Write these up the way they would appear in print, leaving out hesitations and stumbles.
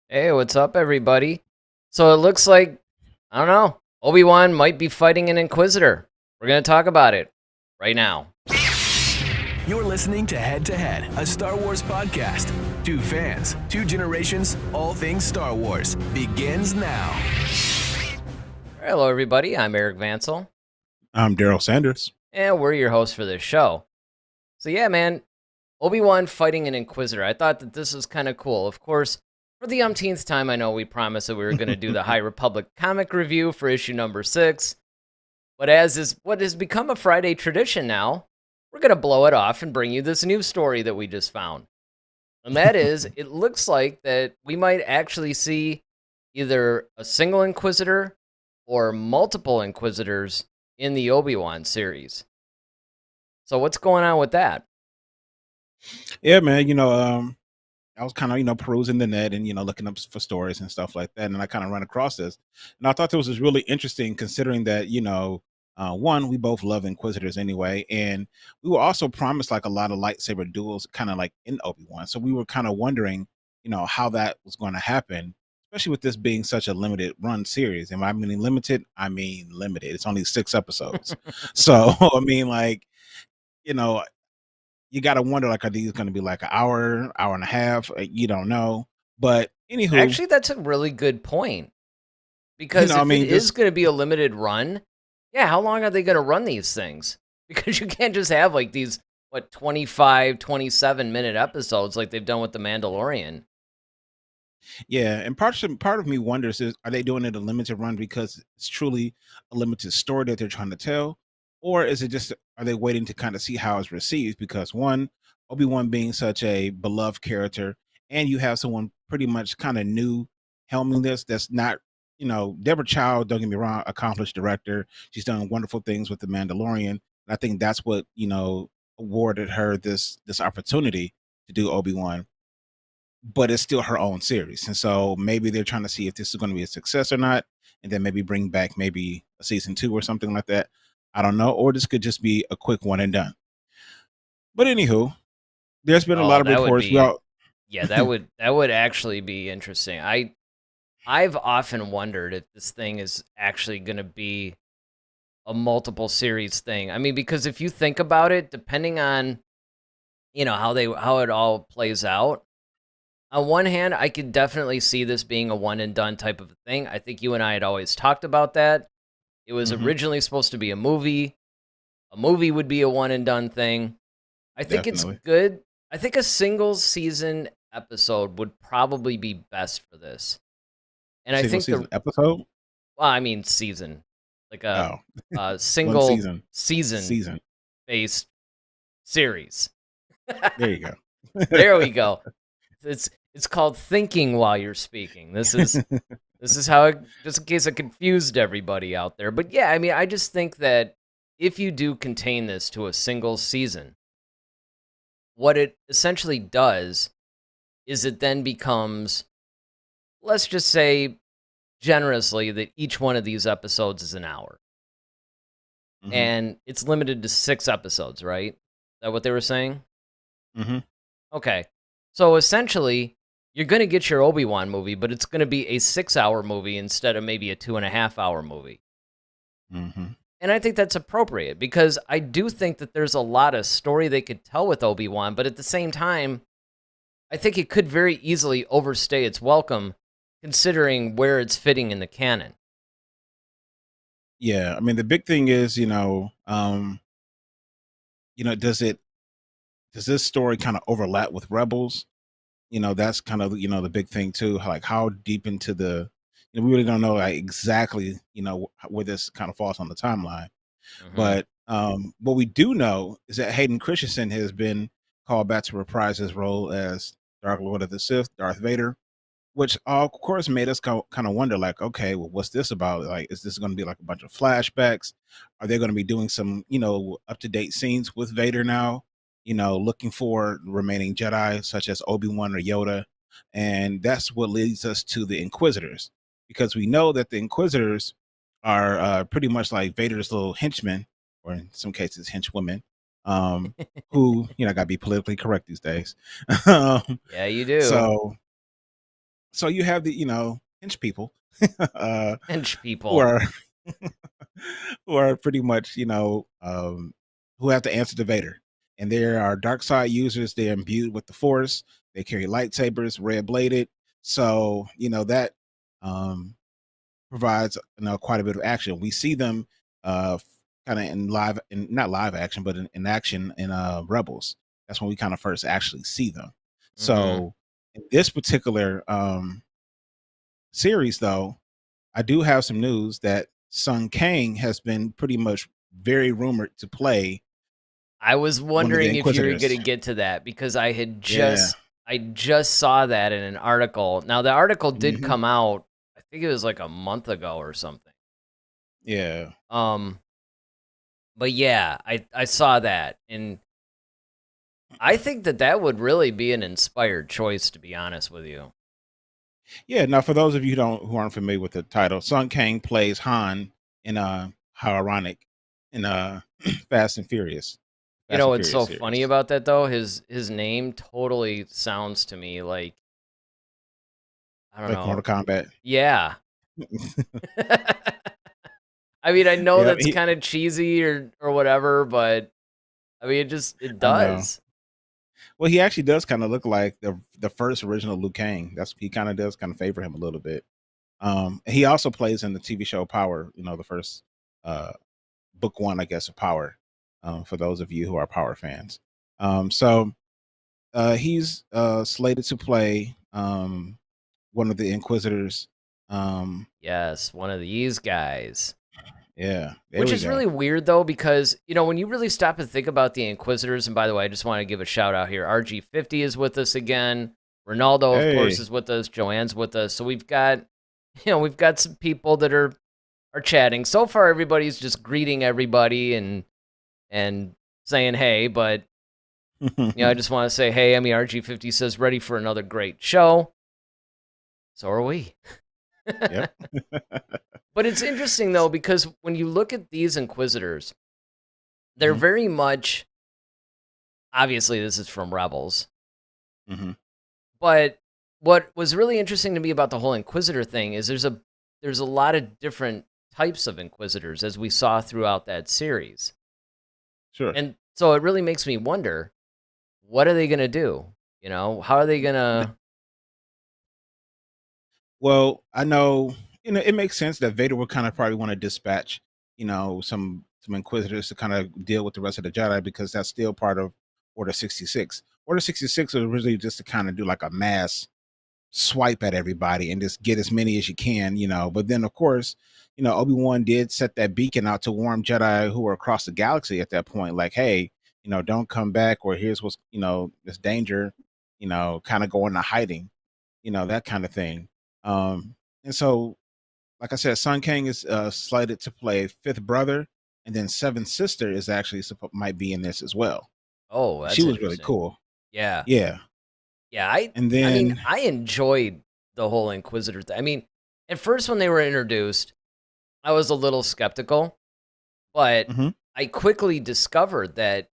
Hey, what's up, everybody? So it looks like, I don't know, Obi Wan might be fighting an Inquisitor. We're going to talk about it right now. You're listening to Head, a Star Wars podcast. Two fans, two generations, all things Star Wars begins now. Hello, everybody. I'm Eric Vansel, I'm Daryl Sanders. and we're your hosts for this show. So, yeah, man, Obi Wan fighting an Inquisitor. I thought that this was kind of cool. Of course, for the umpteenth time, I know we promised that we were going to do the High Republic comic review for issue number 6. But as is what has become a Friday tradition now, we're going to blow it off and bring you this new story that we just found. And that is, it looks like that we might actually see either a single Inquisitor or multiple Inquisitors in the Obi-Wan series. So what's going on with that? Yeah, man. I was kind of perusing the net and looking up for stories and stuff like that, and I kind of run across this, and I thought this was really interesting considering that one, we both love Inquisitors anyway, and we were also promised like a lot of lightsaber duels, kind of like in Obi-Wan. So we were kind of wondering, how that was going to happen, especially with this being such a limited run series. And I mean limited, I mean limited. It's only 6 episodes, so I mean you know you got to wonder, like, are these going to be like an hour, hour and a half? You don't know. But anywho, Actually, that's a really good point. Because I if it mean, is just going to be a limited run, yeah, how long are they going to run these things? Because you can't just have like these, 25, 27-minute episodes like they've done with The Mandalorian. yeah. And part of me wonders is, are they doing it a limited run because it's truly a limited story that they're trying to tell, or is it just, are they waiting to kind of see how it's received? Because one, Obi-Wan being such a beloved character, and you have someone pretty much kind of new helming this. That's not, Deborah Chow. Don't get me wrong, accomplished director. She's done wonderful things with The Mandalorian. And I think that's what awarded her this opportunity to do Obi-Wan, but it's still her own series. And so maybe they're trying to see if this is going to be a success or not, and then maybe bring back maybe a season 2 or something like that. I don't know. Or this could just be a quick one and done. But anywho, there's been a Oh, lot of that would reports. be yeah, that would actually be interesting. I've often wondered if this thing is actually going to be a multiple series thing. I mean, because if you think about it, depending on, how it all plays out, on one hand, I could definitely see this being a one and done type of thing. I think you and I had always talked about that. It was Mhm, originally supposed to be a movie. A movie would be a one and done thing. I think it's definitely. good. I think a single season episode would probably be best for this. And I Single think season episode? well, I mean season, like Oh, a one single season. season Season. based series. There you go. There we go. It's called thinking while you're speaking. This is how it, just in case I confused everybody out there. But yeah, I mean, I just think that if you do contain this to a single season, what it essentially does is it then becomes, let's just say generously, that each one of these episodes is an hour. Mhm, And it's limited to 6 episodes, right? Is that what they were saying? mhm, Okay. So essentially, you're going to get your Obi-Wan movie, but it's going to be a 6-hour movie instead of maybe a 2.5-hour movie. mhm. And I think that's appropriate because I do think that there's a lot of story they could tell with Obi-Wan, but at the same time, I think it could very easily overstay its welcome considering where it's fitting in the canon. Yeah, I mean, the big thing is, does this story kind of overlap with Rebels? That's kind of, the big thing too. Like, how deep into we really don't know, like, exactly, where this kind of falls on the timeline. Mhm. But what we do know is that Hayden Christensen has been called back to reprise his role as Dark Lord of the Sith, Darth Vader, which of course made us kind of wonder, like, okay, well, what's this about? Like, is this going to be like a bunch of flashbacks? Are they going to be doing some, up to date scenes with Vader now? Looking for remaining Jedi such as Obi-Wan or Yoda. And that's what leads us to the Inquisitors, because we know that the Inquisitors are pretty much like Vader's little henchmen, or in some cases, henchwomen, um, who, got to be politically correct these days. um, Yeah, you do. so So you have the hench people, Hench who people. are who are pretty much who have to answer to Vader, and there are dark side users. They're imbued with the Force. They carry lightsabers, red bladed. So that um, provides quite a bit of action. We see them kind of in live, in not live action, but in action in Rebels. That's when we kind of first actually see them. Hmm. So in this particular series, though, I do have some news that Sun Kang has been pretty much very rumored to play I was one of the wondering if you were Inquisitors. going to get to that because Yeah. I just saw that in an article. Now the article did Hmm. come out, I think it was like a month ago or something. Yeah. Um, but yeah, I saw that, and I think that that would really be an inspired choice, to be honest with you. Yeah. Now, for those of you who aren't familiar with the title, Sun Kang plays Han in how ironic in Fast and Furious, You Fast know and what's Furious so funny series, about that though? His name totally sounds to me like, I don't like Mortal know. Kombat. Yeah. I mean, I know Yeah, that's kind of cheesy or whatever, but I mean, it I know. does. Well, he actually does kind of look like the first original Liu Kang. He kind of does kind of favor him a little bit. He also plays in the TV show Power. The first uh, book one, I guess, of Power. For those of you who are Power fans, so he's slated to play one of the Inquisitors. Um, Yes, one of these guys. yeah, there Which we is go. really weird though, because when you really stop and think about the Inquisitors, and by the way, I just want to give a shout out here. RG50 is with us again. Ronaldo, of course, Hey, is with us. Joanne's with us. So we've got, we've got some people that are chatting. So far, everybody's just greeting everybody and saying hey, but I just want to say hey. I mean, RG50 says ready for another great show. So are we. yep. But it's interesting though, because when you look at these Inquisitors, they're Hmm. very much, obviously this is from Rebels, Hmm. but what was really interesting to me about the whole Inquisitor thing is there's a lot of different types of Inquisitors as we saw throughout that series. Sure. And so it really makes me wonder, what are they going to do? How are they going to Well, I know, it makes sense that Vader would kind of probably want to dispatch, some Inquisitors to kind of deal with the rest of the Jedi, because that's still part of Order 66. Order 66 was originally just to kind of do like a mass swipe at everybody and just get as many as you can, But then, of course, Obi Wan did set that beacon out to warn Jedi who were across the galaxy at that point, like, hey, don't come back, or here's what's, this danger, kind of go into hiding, that kind of thing. And so, like I said, Sun Kang is slated to play fifth brother, and then seventh sister is actually might be in this as well. Oh, She that's was really interesting. cool. Yeah. Yeah, Yeah, I and I mean, then. I enjoyed the whole Inquisitor thing. I mean, at first when they were introduced, I was a little skeptical, but Mhm. I quickly discovered that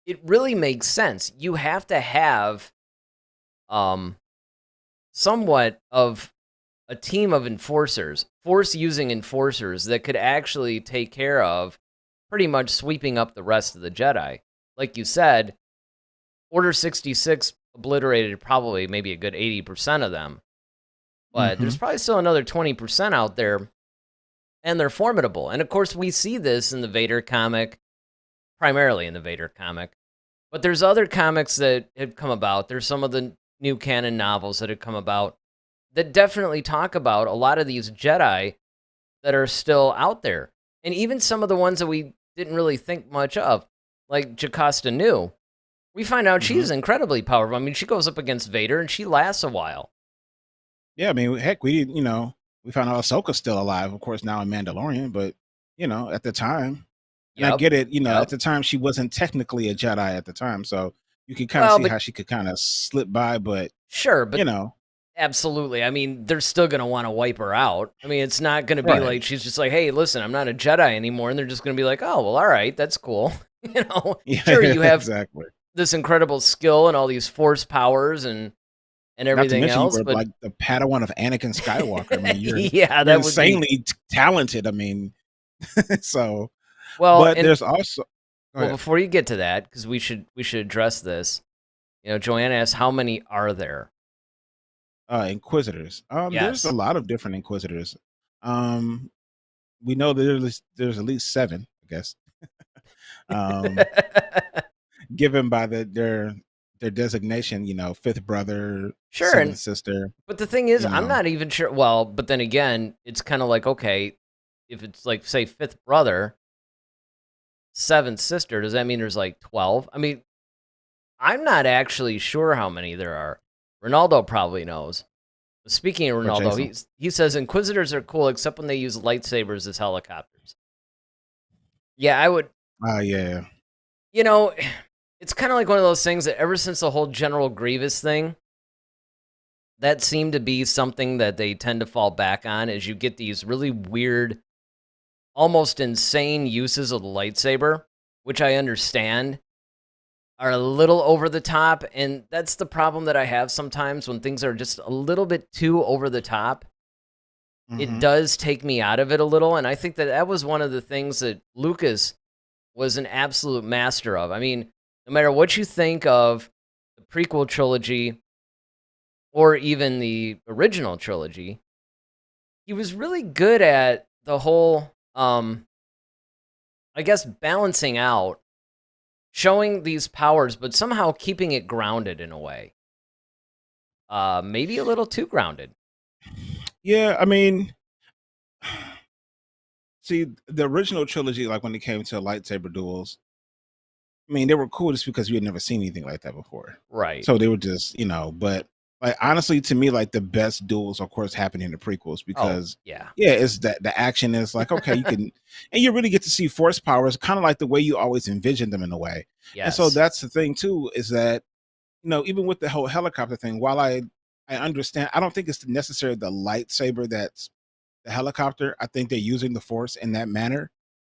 it really makes sense. You have to have um somewhat of a team of enforcers, force using enforcers that could actually take care of pretty much sweeping up the rest of the Jedi. Like you said, Order 66 obliterated probably maybe a good 80% of them, but there's Mhm. probably still another 20% out there, and they're formidable. And of course, we see this in the Vader comic, primarily in the Vader comic. But there's other comics that have come about. There's some of the new canon novels that have come about that definitely talk about a lot of these Jedi that are still out there. And even some of the ones that we didn't really think much of, like Jocasta Nu. We find out Mhm. she's incredibly powerful. I mean, she goes up against Vader and she lasts a while. Yeah, I mean, heck, we found out Ahsoka's still alive, of course, now in Mandalorian, but at the time, and I Yep. get it, at Yep. the time she wasn't technically a Jedi at the time, so you can kind of Well, see but how she could kind of slip by, but sure, you but know, absolutely. I mean, they're still going to want to wipe her out. I mean, it's not going to be right? like she's just like, "Hey, listen, I'm not a Jedi anymore." And they're just going to be like, "Oh, well, all right, that's cool." Yeah, Sure, you have exactly. this incredible skill and all these force powers and and Not to everything mention you else, were but like the Padawan of Anakin Skywalker. I mean, yeah, you're that would be insanely talented. I mean, so well, but there's also go well, ahead. before you get to that, because we should address this. Joanna asked, "How many are there?" Inquisitors. There's a Yes. lot of different Inquisitors. Um, we know that there's at least seven, I guess. Um, given by their designation, fifth brother, Sure, seventh sister. but the thing is, You I'm know, not even sure. Well, but then again, it's kind of like, okay, if it's like, say, fifth brother, seventh sister, does that mean there's like 12? I mean, I'm not actually sure how many there are. Ronaldo probably knows. Speaking of or Ronaldo, Jason. he says Inquisitors are cool except when they use lightsabers as helicopters. Yeah, I would. Yeah. You know, it's kind of like one of those things that ever since the whole General Grievous thing, that seemed to be something that they tend to fall back on. Is you get these really weird, almost insane uses of the lightsaber, which I understand are a little over the top, and that's the problem that I have sometimes when things are just a little bit too over the top. It Hmm. does take me out of it a little, and I think that that was one of the things that Lucas was an absolute master of. I mean, no matter what you think of the prequel trilogy or even the original trilogy, he was really good at the whole I guess balancing out showing these powers but somehow keeping it grounded in a way. Maybe a little too grounded. Yeah, I mean, see, the original trilogy, like when it came to lightsaber duels, I mean, they were cool just because you had never seen anything like that before. Right. So they were just, but like honestly, to me, like the best duels, of course, happen in the prequels Oh, because, yeah. yeah, it's that the action is like okay, you can, and you really get to see force powers, kind of like the way you always envision them in a way. And so Yes. that's the thing too, is that even with the whole helicopter thing, while I understand, I don't think it's necessarily the lightsaber that's the helicopter. I think they're using the force in that manner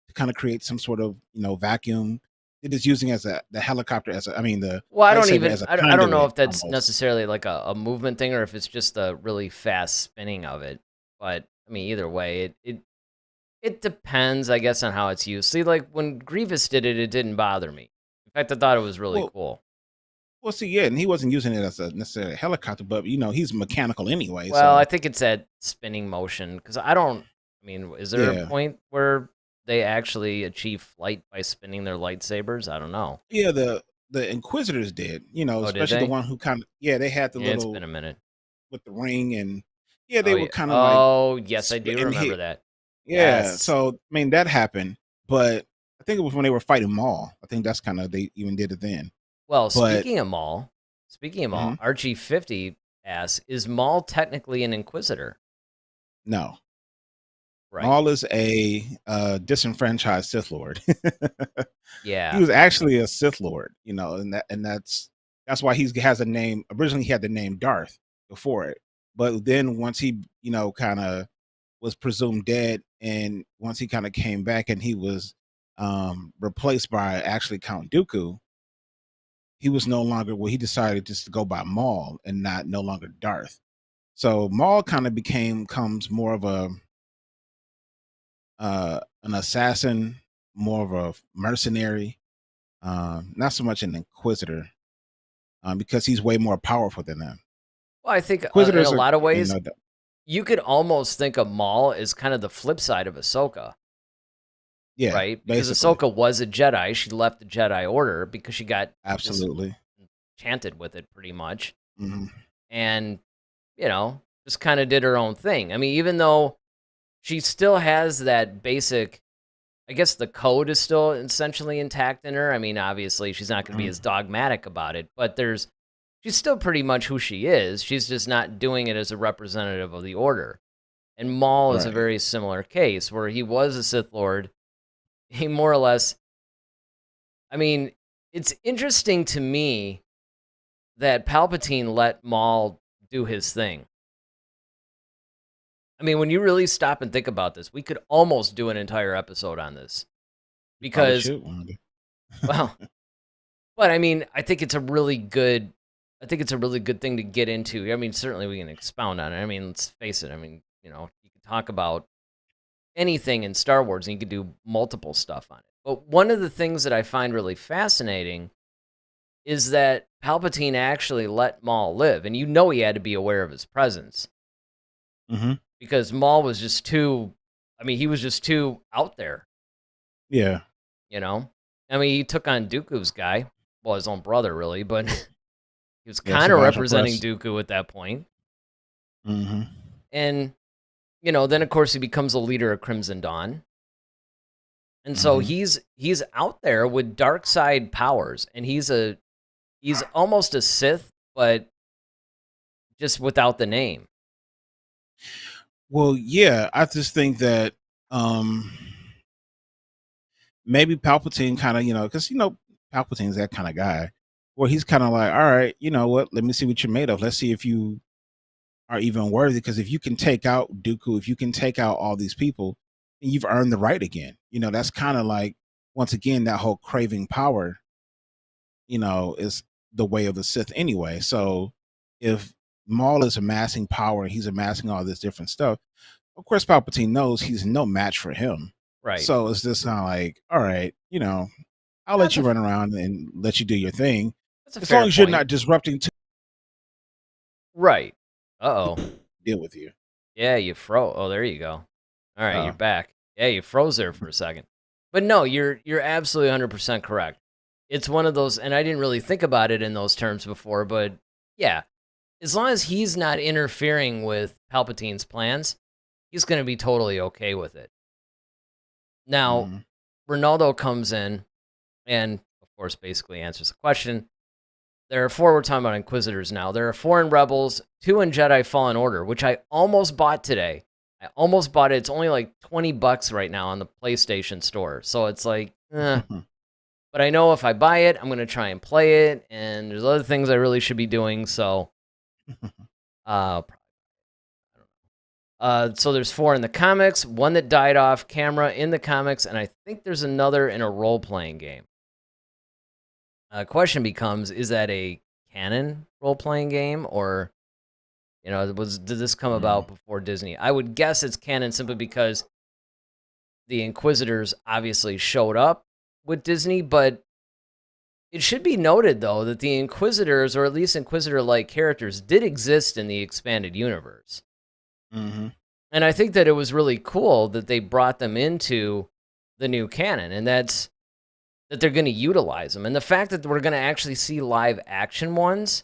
to kind of create some sort of vacuum. It is using as the helicopter as I mean the Well, lightsaber as a I don't know conduit if that's almost. necessarily like a movement thing or if it's just a really fast spinning of it. But I mean, either way, it depends, I guess, on how it's used. See, like when Grievous did it, it didn't bother me. In fact, I thought it was really Well, cool. see, yeah, and he wasn't using it as a necessarily helicopter, but he's mechanical anyway. Well, I So think it's that spinning motion because I don't. I mean, is there a yeah, point where they actually achieve flight by spinning their lightsabers? I don't know. yeah, the Inquisitors did, Oh, did especially the they? one who kind of they had the Yeah, it's been little a minute. with the ring and yeah, Oh they were yeah. kind of like Oh yes, I do and remember hit. that. Yeah, Yes. so I mean that happened, but I think it was when they were fighting Maul. I think that's kind of they even did it then. Well, But speaking of Maul, mhm, RG50 asks, is Maul technically an Inquisitor? no, Right. Maul is a disenfranchised Sith Lord. He Yeah. was actually a Sith Lord, and that's why he has a name. Originally, he had the name Darth before it, but then once he kind of was presumed dead, and once he kind of came back and he was replaced by actually Count Dooku, he was no longer well, he decided just to go by Maul and not no longer Darth. So Maul kind of comes more of a an assassin, more of a mercenary, not so much an inquisitor, because he's way more powerful than them. Well, I think in a Inquisitors are lot of you ways, know you could almost think of Maul as kind of the flip side of Ahsoka, yeah, right? Because basically. Ahsoka was a Jedi. She left the Jedi Order because she got Absolutely. disenchanted with it pretty much. Hmm. And, just kind of did her own thing. I mean, even though she still has that basic, I guess the code is still essentially intact in her. I mean, obviously she's not going to be as Hmm. dogmatic about it, but she's still pretty much who she is. She's just not doing it as a representative of the order. And Maul is a Right. very similar case where he was a Sith Lord. He more or less, I mean, it's interesting to me that Palpatine let Maul do his thing. I mean, when you really stop and think about this, we could almost do an entire episode on this You probably because, should one day. well, but I mean, I think it's a really good I think it's a really good thing to get into. I mean, certainly we can expound on it. I mean, let's face it. I mean, you can talk about anything in Star Wars and you can do multiple stuff on it. But one of the things that I find really fascinating is that Palpatine actually let Maul live. And he had to be aware of his presence. Mm-hmm. Because Maul was just he was just too out there. Yeah. I mean, he took on Dooku's guy. Well, his own brother, really, but he was Yeah, kind of Sebastian representing Crest. Dooku at that point. Mm-hmm. And, then, of course, he becomes the leader of Crimson Dawn. And so Mhm. he's out there with dark side powers, and he's almost a Sith, but just without the name. Well, yeah, I just think that um maybe Palpatine kind of, because Palpatine's that kind of guy where he's kind of like, all right, you know what? Let me see what you're made of. Let's see if you are even worthy. Because if you can take out Dooku, if you can take out all these people, then you've earned the right again. That's kind of like once again that whole craving power. Is the way of the Sith anyway. So if Maul is amassing power, he's amassing all this different stuff. Of course, Palpatine knows he's no match for him. Right. So it's just not like, all right, I'll let That's you a run around and let you do your thing, that's a as long fair as you're point. not disrupting to Right. Uh-oh. deal with you. Yeah, you froze. Oh, there you go. All right, you're Oh, back. Yeah, you froze there for a second. But no, you're absolutely 100% correct. It's one of those, and I didn't really think about it in those terms before, but yeah, as long as he's not interfering with Palpatine's plans, he's going to be totally okay with it. Now, mhm. Ronaldo comes in and, of course, basically answers the question. We're talking about Inquisitors now. There are 4 in Rebels, 2 in Jedi Fallen Order, which I almost bought today. I almost bought it. It's only like $20 right now on the PlayStation Store. So it's like, But I know if I buy it, I'm going to try and play it. And there's other things I really should be doing. So, so there's 4 in the comics, 1 that died off camera in the comics, and I think there's another in a role-playing game. Question becomes, is that a canon role-playing game, or did this come about before Disney? I would guess it's canon simply because the Inquisitors obviously showed up with Disney, but it should be noted though that the Inquisitors, or at least Inquisitor-like characters, did exist in the expanded universe. Mm-hmm. And I think that it was really cool that they brought them into the new canon, and that they're going to utilize them. And the fact that we're going to actually see live action ones,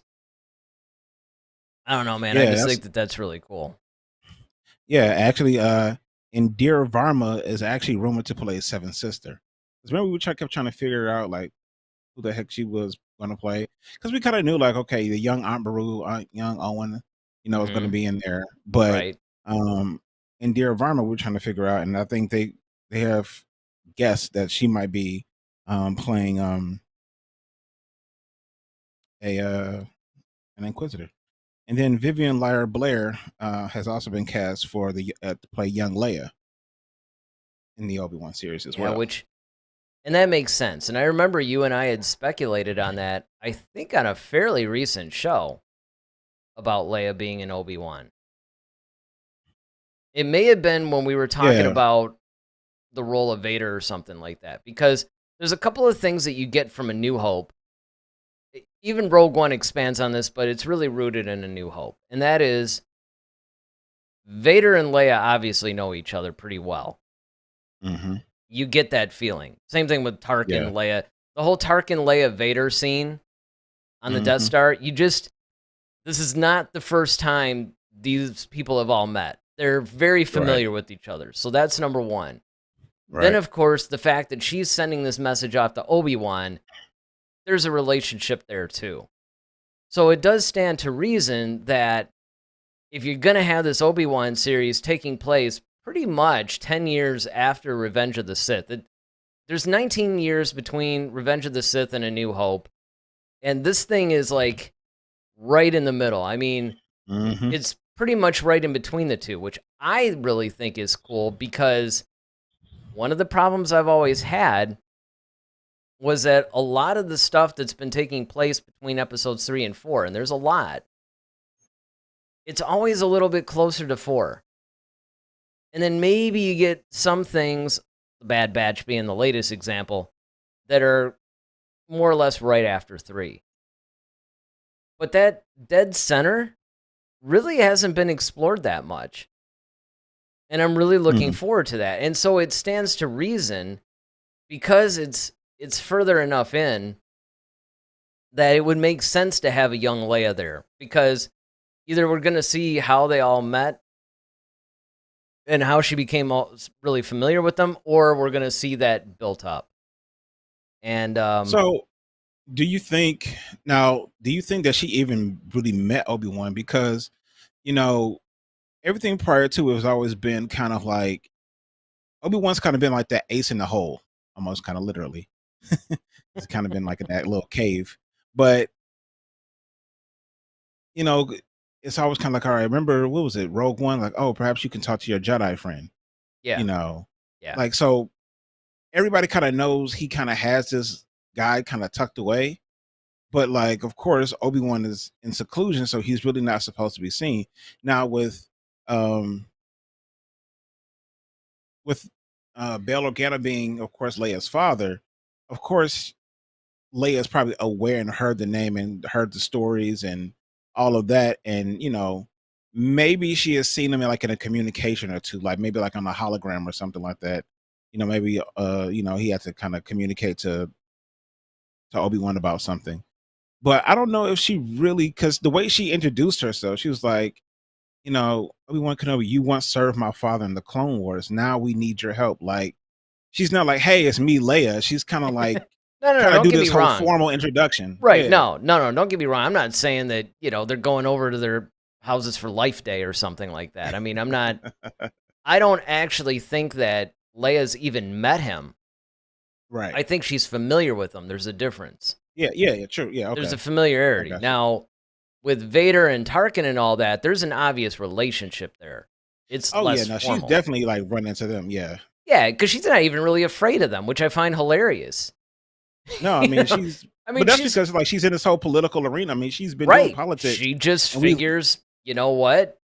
I don't know, man. I Yeah, just think that that's really cool. yeah. Actually, Indira Varma is actually rumored to play Seventh Sister. 'Cause remember, kept trying to figure out like who the heck she was going to play, because we kind of knew like, okay, the young Aunt Beru, young Owen, is going to be in there, but Right. Indira Varma we're trying to figure out, and I think they have guessed that she might be playing a an Inquisitor. And then Vivian Lyra Blair has also been cast for to play young Leia in the Obi Wan series as Yeah, well. and that makes sense. And I remember you and I had speculated on that, I think on a fairly recent show, about Leia being in Obi Wan. It may have been when we were talking Yeah. about the role of Vader or something like that, because there's a couple of things that you get from A New Hope. Even Rogue One expands on this, but it's really rooted in A New Hope. And that is, Vader and Leia obviously know each other pretty well. Mm-hmm. You get that feeling. Same thing with Tarkin, Yeah. Leia. The whole Tarkin, Leia, Vader scene on the Death Star, this is not the first time these people have all met. They're very familiar with each other. So that's number 1. Right. Then, of course, the fact that she's sending this message off to Obi Wan, there's a relationship there too. So it does stand to reason that if you're going to have this Obi Wan series taking place pretty much 10 years after Revenge of the Sith, there's 19 years between Revenge of the Sith and A New Hope, and this thing is like right in the middle. I mean, it's pretty much right in between the two, which I really think is cool, because one of the problems I've always had was that a lot of the stuff that's been taking place between episodes 3 and 4, and there's a lot, it's always a little bit closer to 4. And then maybe you get some things, the Bad Batch being the latest example, that are more or less right after 3. But that dead center really hasn't been explored that much. And I'm really looking forward to that. And so it stands to reason, because it's further enough in, that it would make sense to have a young Leia there. Because either we're going to see how they all met and how she became really familiar with them, or we're going to see that built up. And So, do you think that she even really met Obi-Wan? Because, everything prior to it has always been kind of like Obi-Wan's kind of been like that ace in the hole, almost kind of literally. It's kind of been like in that little cave. But, it's always kind of like, all right, remember, what was it, Rogue One? Like, oh, perhaps you can talk to your Jedi friend. yeah. Like, so everybody kind of knows he kind of has this guy kind of tucked away. But, like, of course, Obi-Wan is in seclusion, so he's really not supposed to be seen. Now, with Bail Organa being, of course, Leia's father, of course, Leia's probably aware and heard the name and heard the stories and all of that. And, maybe she has seen him in a communication or two, like maybe like on a hologram or something like that. Maybe, he had to kind of communicate to Obi-Wan about something. But I don't know if she really, because the way she introduced herself, she was like, Obi-Wan Kenobi, you once served my father in the Clone Wars. Now we need your help. Like, she's not like, hey, it's me, Leia. She's kind of like, no, don't do do me this whole wrong. formal introduction. Right. Yeah. No, don't get me wrong. I'm not saying that, they're going over to their houses for Life Day or something like that. I mean, I don't actually think that Leia's even met him. Right. I think she's familiar with him. There's a difference. Yeah, true. Yeah, okay. There's a familiarity. Now, with Vader and Tarkin and all that, there's an obvious relationship there. It's less formal. She's definitely like run into them, yeah. Yeah, because she's not even really afraid of them, which I find hilarious. No, I mean, but that's because like she's in this whole political arena. I mean, she's been doing politics. She just figures, you know what?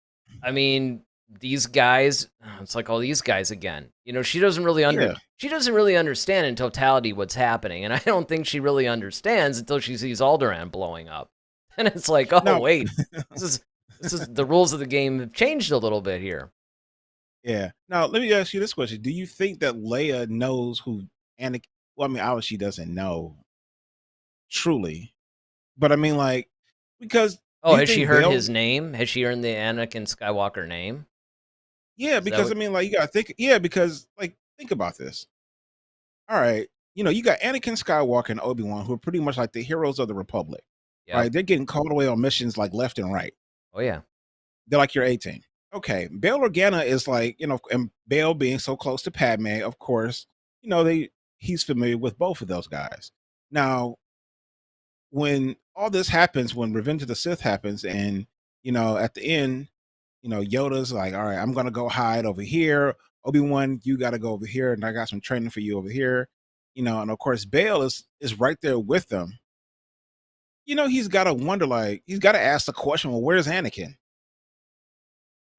I mean, these guys, it's like all these guys again. She doesn't really she doesn't really understand in totality what's happening, and I don't think she really understands until she sees Alderaan blowing up. And it's like, oh wait, this is the rules of the game have changed a little bit here. Yeah. Now, let me ask you this question. Do you think that Leia knows who Anakin? Well, I mean, obviously she doesn't know truly. But I mean, like, because has she heard his name? Has she heard the Anakin Skywalker name? Yeah, because I mean, like, you gotta think. Yeah, because like, think about this. All right, you got Anakin Skywalker and Obi-Wan, who are pretty much like the heroes of the Republic. Yep. Right? They're getting called away on missions like left and right. Oh yeah, they're like your 18. Okay, Bail Organa is like, and Bail being so close to Padme, of course, he's familiar with both of those guys. Now, when all this happens, when Revenge of the Sith happens, and at the end, Yoda's like, all right, I'm gonna go hide over here. Obi-Wan, you gotta go over here, and I got some training for you over here. And of course Bail is right there with them. He's gotta wonder, like, he's gotta ask the question, well, where's Anakin?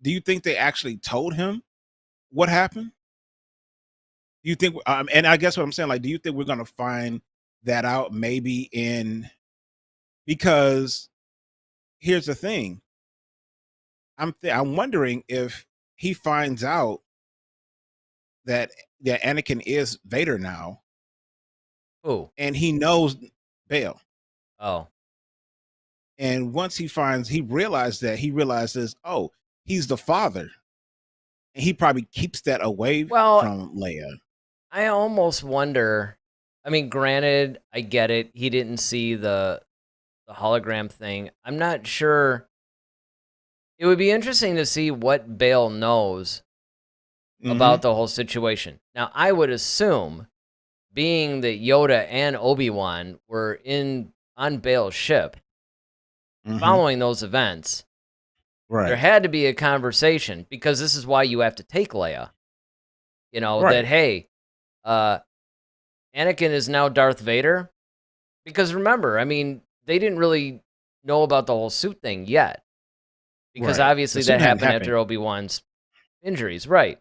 Do you think they actually told him what happened? Do you think, and I guess what I'm saying, like, do you think we're gonna find that out maybe because here's the thing. I'm wondering if he finds out that Anakin is Vader now. Oh. And he knows Bail. Oh. And once he realizes, oh, he's the father. And he probably keeps that away from Leia. I almost wonder, I mean, granted, I get it. He didn't see the hologram thing. I'm not sure. It would be interesting to see what Bail knows about the whole situation. Now, I would assume, being that Yoda and Obi-Wan were on Bail's ship, following those events, there had to be a conversation, because this is why you have to take Leia. That, hey, Anakin is now Darth Vader? Because remember, I mean, they didn't really know about the whole suit thing yet. Because Right. The obviously suit that hadn't happened happened. after Obi-Wan's injuries, right?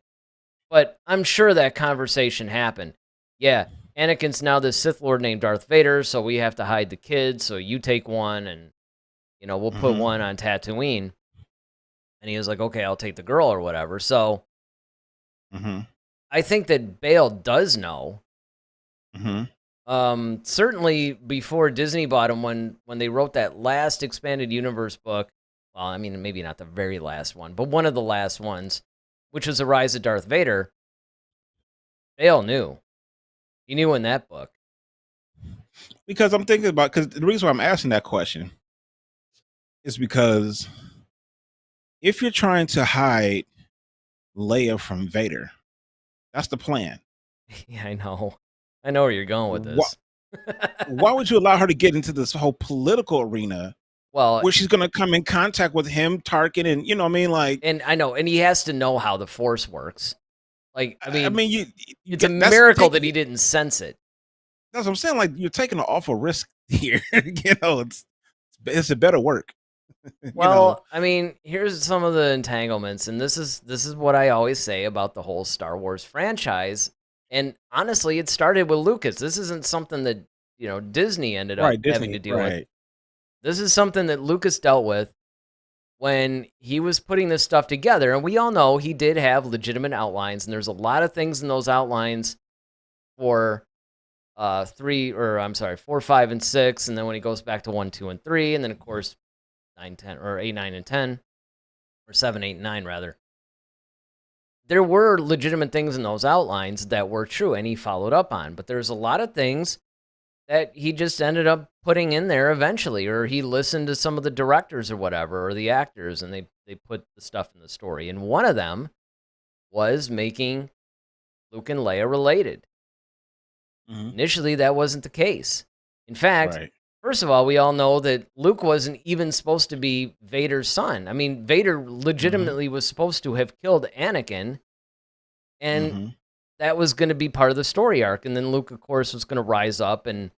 But I'm sure that conversation happened. Yeah, Anakin's now this Sith Lord named Darth Vader, so we have to hide the kids, so you take one, and, we'll put Mhm. one on Tatooine. And he was like, okay, I'll take the girl or whatever. So Mhm. I think that Bale does know. Mhm. Certainly before Disney bought him, when they wrote that last expanded universe book, well, I mean, maybe not the very last one, but one of the last ones, which was The Rise of Darth Vader, Bale knew. He knew in that book. Because I'm thinking about, because the reason why I'm asking that question is because if you're trying to hide Leia from Vader, that's the plan. Yeah, I know. I know where you're going with Why, this. why would you allow her to get into this whole political arena Well, where she's going to come in contact with him, Tarkin, and you know what I mean? Like, and I know, and he has to know how the Force works. Like, I I mean, mean, you it's a get that's miracle that taking he didn't sense it. that's what I'm saying. Like, you're taking an awful risk here. It's a better work. you know. Well, I mean, here's some of the entanglements, and this is what I always say about the whole Star Wars franchise. And honestly, it started with Lucas. This isn't something that, Disney ended up Right, having to Disney, deal with. right. This is something that Lucas dealt with when he was putting this stuff together. And we all know he did have legitimate outlines, and there's a lot of things in those outlines for 4, 5, and 6, and then when he goes back to 1, 2, and 3, and then of course 9, 10, or 8, 9, and 10, or 7, 8, and 9 rather. There were legitimate things in those outlines that were true, and he followed up on. But there's a lot of things that he just ended up putting in there eventually, or he listened to some of the directors or whatever, or the actors, and they put the stuff in the story. And one of them was making Luke and Leia related. Mhm. Initially, that wasn't the case. In fact, Right. first of all, we all know that Luke wasn't even supposed to be Vader's son. I mean, Vader Mhm. legitimately was supposed to have killed Anakin, and Mhm. that was going to be part of the story arc. And then Luke, of course, was going to rise up and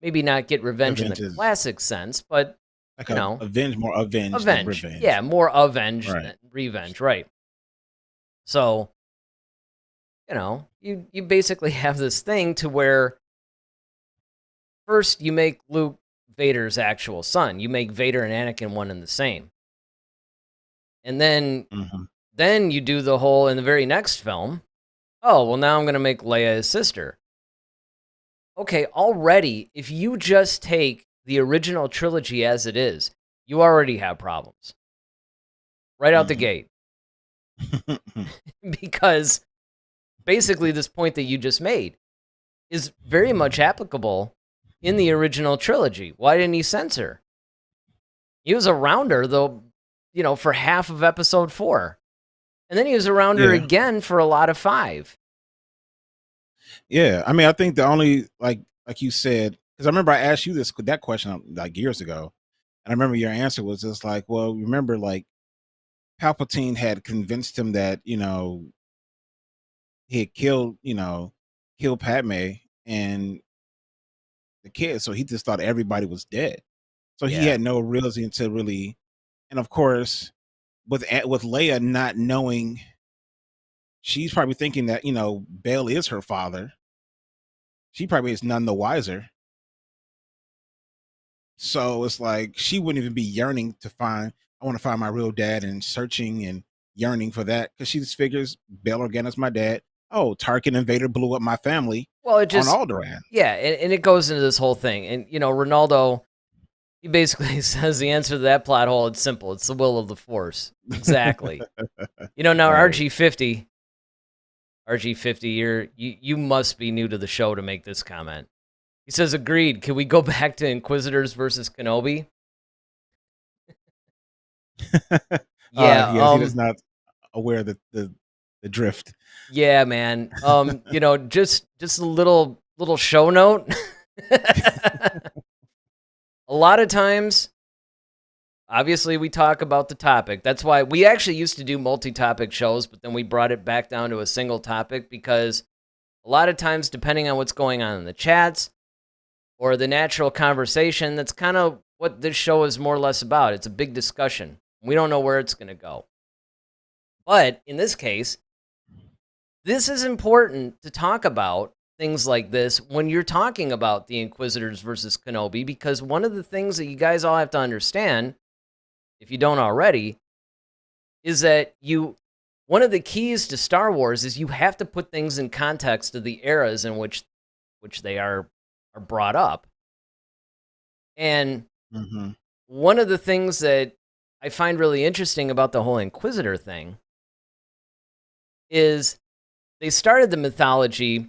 maybe not get revenge in the Avengers, classic sense, but, like you a know, more avenge than avenge. revenge. Yeah, more avenge Right. than revenge, right? So, you basically have this thing to where first you make Luke Vader's actual son. You make Vader and Anakin one and the same. And Mhm. then you do the whole in the very next film. Oh, well now I'm going to make Leia his sister. Okay, already if you just take the original trilogy as it is, you already have problems right out the Mhm. gate because basically this point that you just made is very much applicable in the original trilogy. Why didn't he censor? He was around her though, for half of episode 4. And then he was around her Yeah. again for a lot of 5. Yeah. I mean, I think the only like you said, because I remember I asked you that question like years ago, and I remember your answer was just like, well, remember, like Palpatine had convinced him that he had killed Padme and the kids, so he just thought everybody was dead. So he Yeah. had no reason to really, and of course, with Leia not knowing, she's probably thinking that Bale is her father. She probably is none the wiser. So it's like she wouldn't even be yearning to find. I want to find my real dad and searching and yearning for that because she just figures Bail Organa's my dad. Oh, Tarkin and Vader blew up my family Well, it on just Alderaan. yeah, and it goes into this whole thing. And Ronaldo, he basically says the answer to that plot hole, it's simple. It's the will of the Force. Exactly. Now Right. RG50, you must be new to the show to make this comment. He says, agreed. Can we go back to Inquisitors versus Kenobi? Yeah, Yes, he does not aware that the drift. yeah, man. Just a little show note. A lot of times, obviously, we talk about the topic. That's why we actually used to do multi-topic shows, but then we brought it back down to a single topic because A lot of times, depending on what's going on in the chats or the natural conversation, that's kind of what this show is more or less about. It's a big discussion. We don't know where it's going to go. But in this case, this is important to talk about things like this when you're talking about the Inquisitors versus Kenobi, because one of the things that you guys all have to understand, if you don't already, is that one of the keys to Star Wars is you have to put things in context of the eras in which they are brought up. And one of the things that I find really interesting about the whole Inquisitor thing is they started the mythology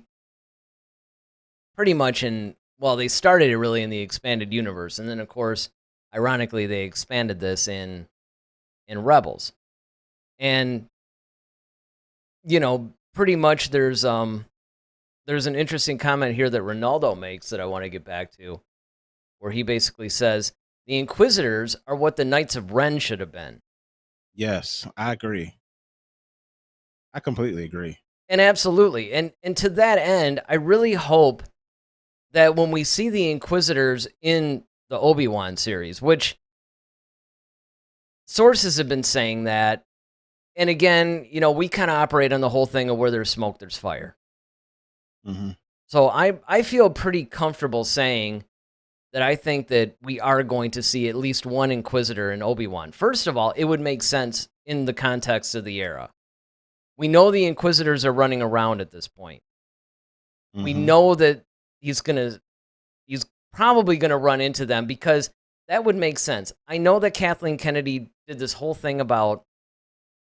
pretty much they started it really in the expanded universe. And then, of course, ironically, they expanded this in Rebels. And, pretty much there's an interesting comment here that Ronaldo makes that I want to get back to, where he basically says, the Inquisitors are what the Knights of Ren should have been. Yes, I agree. I completely agree. And absolutely. And to that end, I really hope that when we see the Inquisitors in the Obi Wan series, which sources have been saying that, and again, we kind of operate on the whole thing of where there's smoke, there's fire. So I feel pretty comfortable saying that I think that we are going to see at least one Inquisitor in Obi Wan. First of all, it would make sense in the context of the era. We know the Inquisitors are running around at this point. We know that he's probably gonna run into them, because that would make sense. I know that Kathleen Kennedy did this whole thing about,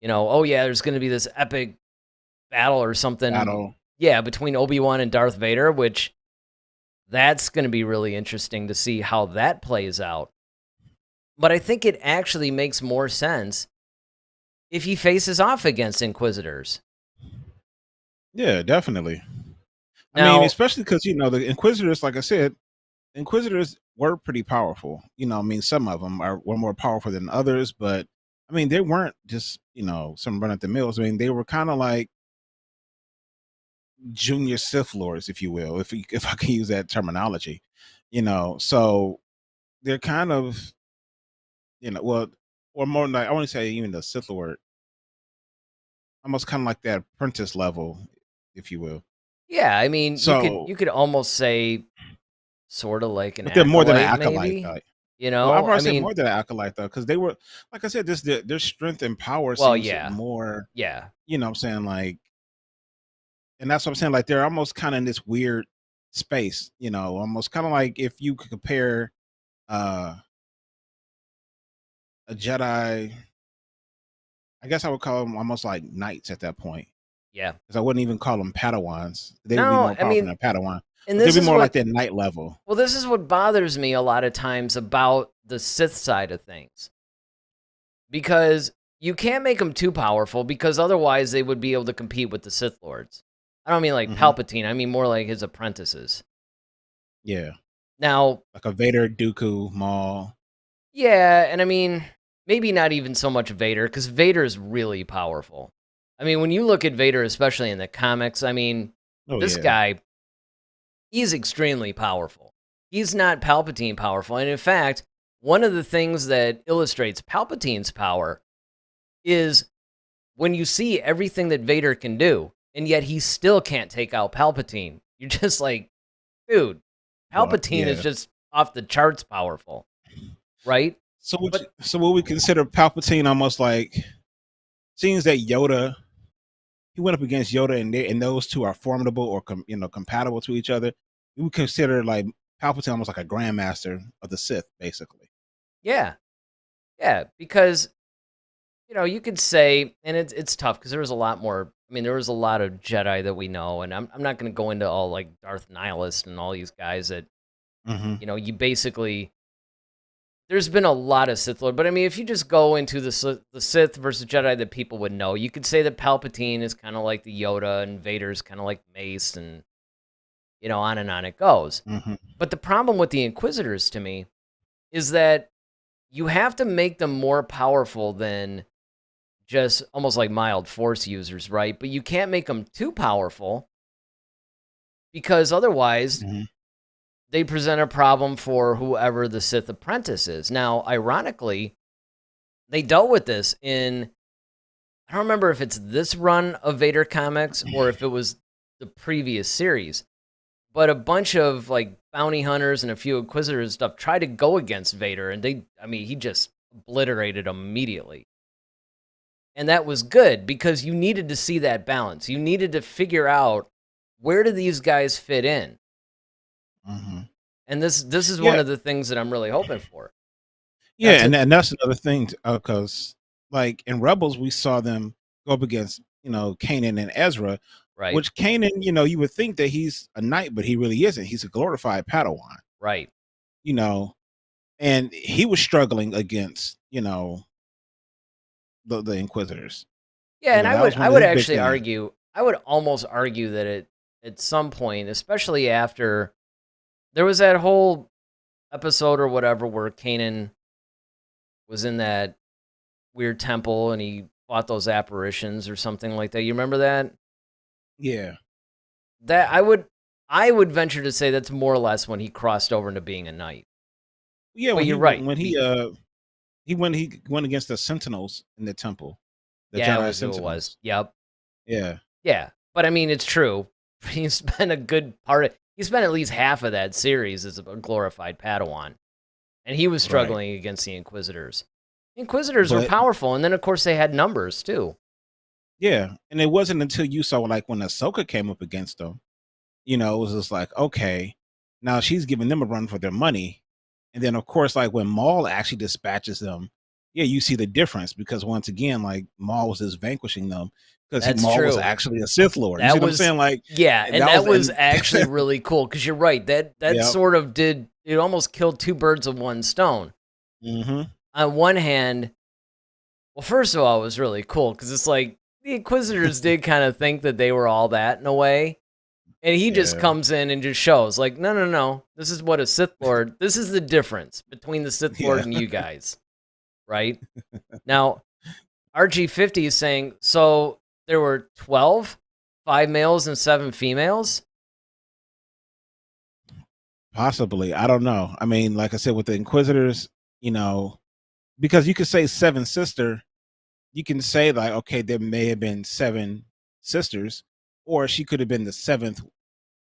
oh yeah, there's gonna be this epic battle or something. Yeah, between Obi Wan and Darth Vader, which that's gonna be really interesting to see how that plays out. But I think it actually makes more sense if he faces off against Inquisitors. Yeah, definitely. Now, I mean, especially because, the Inquisitors, like I said, Inquisitors were pretty powerful. Some of them were more powerful than others, but they weren't just, some run at the mills. They were kind of like junior Sith lords, if you will, if I can use that terminology. So they're kind of, or more like, I want to say even the Sith Lord, almost kind of like that apprentice level, if you will. yeah, you could almost say sort of like an but they're more than an acolyte, acolyte, maybe. Well, I probably say more than an acolyte, though, because they were, like I said, their strength and power seems more. Yeah. What I'm saying, like, and that's what I'm saying. Like, they're almost kind of in this weird space, almost kind of like if you could compare a Jedi. I guess I would call them almost like knights at that point. Yeah. Because I wouldn't even call them Padawans. They would be more powerful than a Padawan. And they'd be more like that knight level. Well, this is what bothers me a lot of times about the Sith side of things. Because you can't make them too powerful, because otherwise they would be able to compete with the Sith Lords. I don't mean like Palpatine. I mean more like his apprentices. Yeah. Now, like a Vader, Dooku, Maul. Yeah, and maybe not even so much Vader, because Vader is really powerful. When you look at Vader, especially in the comics, this guy, he's extremely powerful. He's not Palpatine powerful. And in fact, one of the things that illustrates Palpatine's power is when you see everything that Vader can do, and yet he still can't take out Palpatine. You're just like, dude, Palpatine is just off the charts powerful, right? So what we consider Palpatine almost like, seems that Yoda, he went up against Yoda, and those two are formidable or compatible to each other. We would consider like Palpatine almost like a grandmaster of the Sith, basically. Yeah, because you could say, and it's tough because there was a lot more. There was a lot of Jedi that we know, and I'm not going to go into all like Darth Nihilist and all these guys that you basically. There's been a lot of Sith Lord, but if you just go into the Sith versus Jedi that people would know, you could say that Palpatine is kind of like the Yoda, and Vader's kind of like Mace, and on and on it goes. But the problem with the Inquisitors, to me, is that you have to make them more powerful than just almost like mild Force users, right? But you can't make them too powerful, because otherwise hmm they present a problem for whoever the Sith apprentice is. Now, ironically, they dealt with this in, I don't remember if it's this run of Vader comics or if it was the previous series, but a bunch of like bounty hunters and a few Inquisitors and stuff tried to go against Vader, and he just obliterated them immediately. And that was good because you needed to see that balance. You needed to figure out, where do these guys fit in? hmm And this is one Yeah, of the things that I'm really hoping for. yeah, That's it, and that's another thing because like in Rebels, we saw them go up against Kanan and Ezra, right? which Kanan, you would think that he's a knight, but he really isn't. He's a glorified Padawan, Right. you know, and he was struggling against the Inquisitors. Yeah, and That was I one of would his big actually things. argue, I would almost argue that at some point, especially after there was that whole episode or whatever where Kanan was in that weird temple and he fought those apparitions or something like that. You remember that? Yeah, That I would venture to say that's more or less when he crossed over into being a knight. yeah. But you're right. He went against the Sentinels in the temple, the Yeah, it Jedi was who it was. Sentinels. Yep. Yeah, Yeah. But I mean, it's true. He spent a good he spent at least half of that series as a glorified Padawan. And he was right. struggling against the Inquisitors. Inquisitors were But powerful, and then of course they had numbers too. yeah, and it wasn't until you saw like when Ahsoka came up against them, it was just like, okay, now she's giving them a run for their money. And then of course, like when Maul actually dispatches them, yeah, you see the difference because once again, like Maul was just vanquishing them because That's Maul was true. actually a Sith Lord. You see That what I'm was saying? Like Yeah, and that that was was and actually really cool because you're right. That yeah. sort of did it almost killed two birds with one stone. hmm On one hand, well, first of all, it was really cool because it's like the Inquisitors did kind of think that they were all that in a way. And he just Yeah. comes in and just shows, like, no, no, no. This is what a Sith Lord, this is the difference between the Sith Lord Yeah. and you guys, right? Now, RG50 is saying, so there were 12, 5 males and 7 females? Possibly. I don't know. I mean, like I said, with the Inquisitors, because you could say seven sister, you can say like, okay, there may have been seven sisters, or she could have been the seventh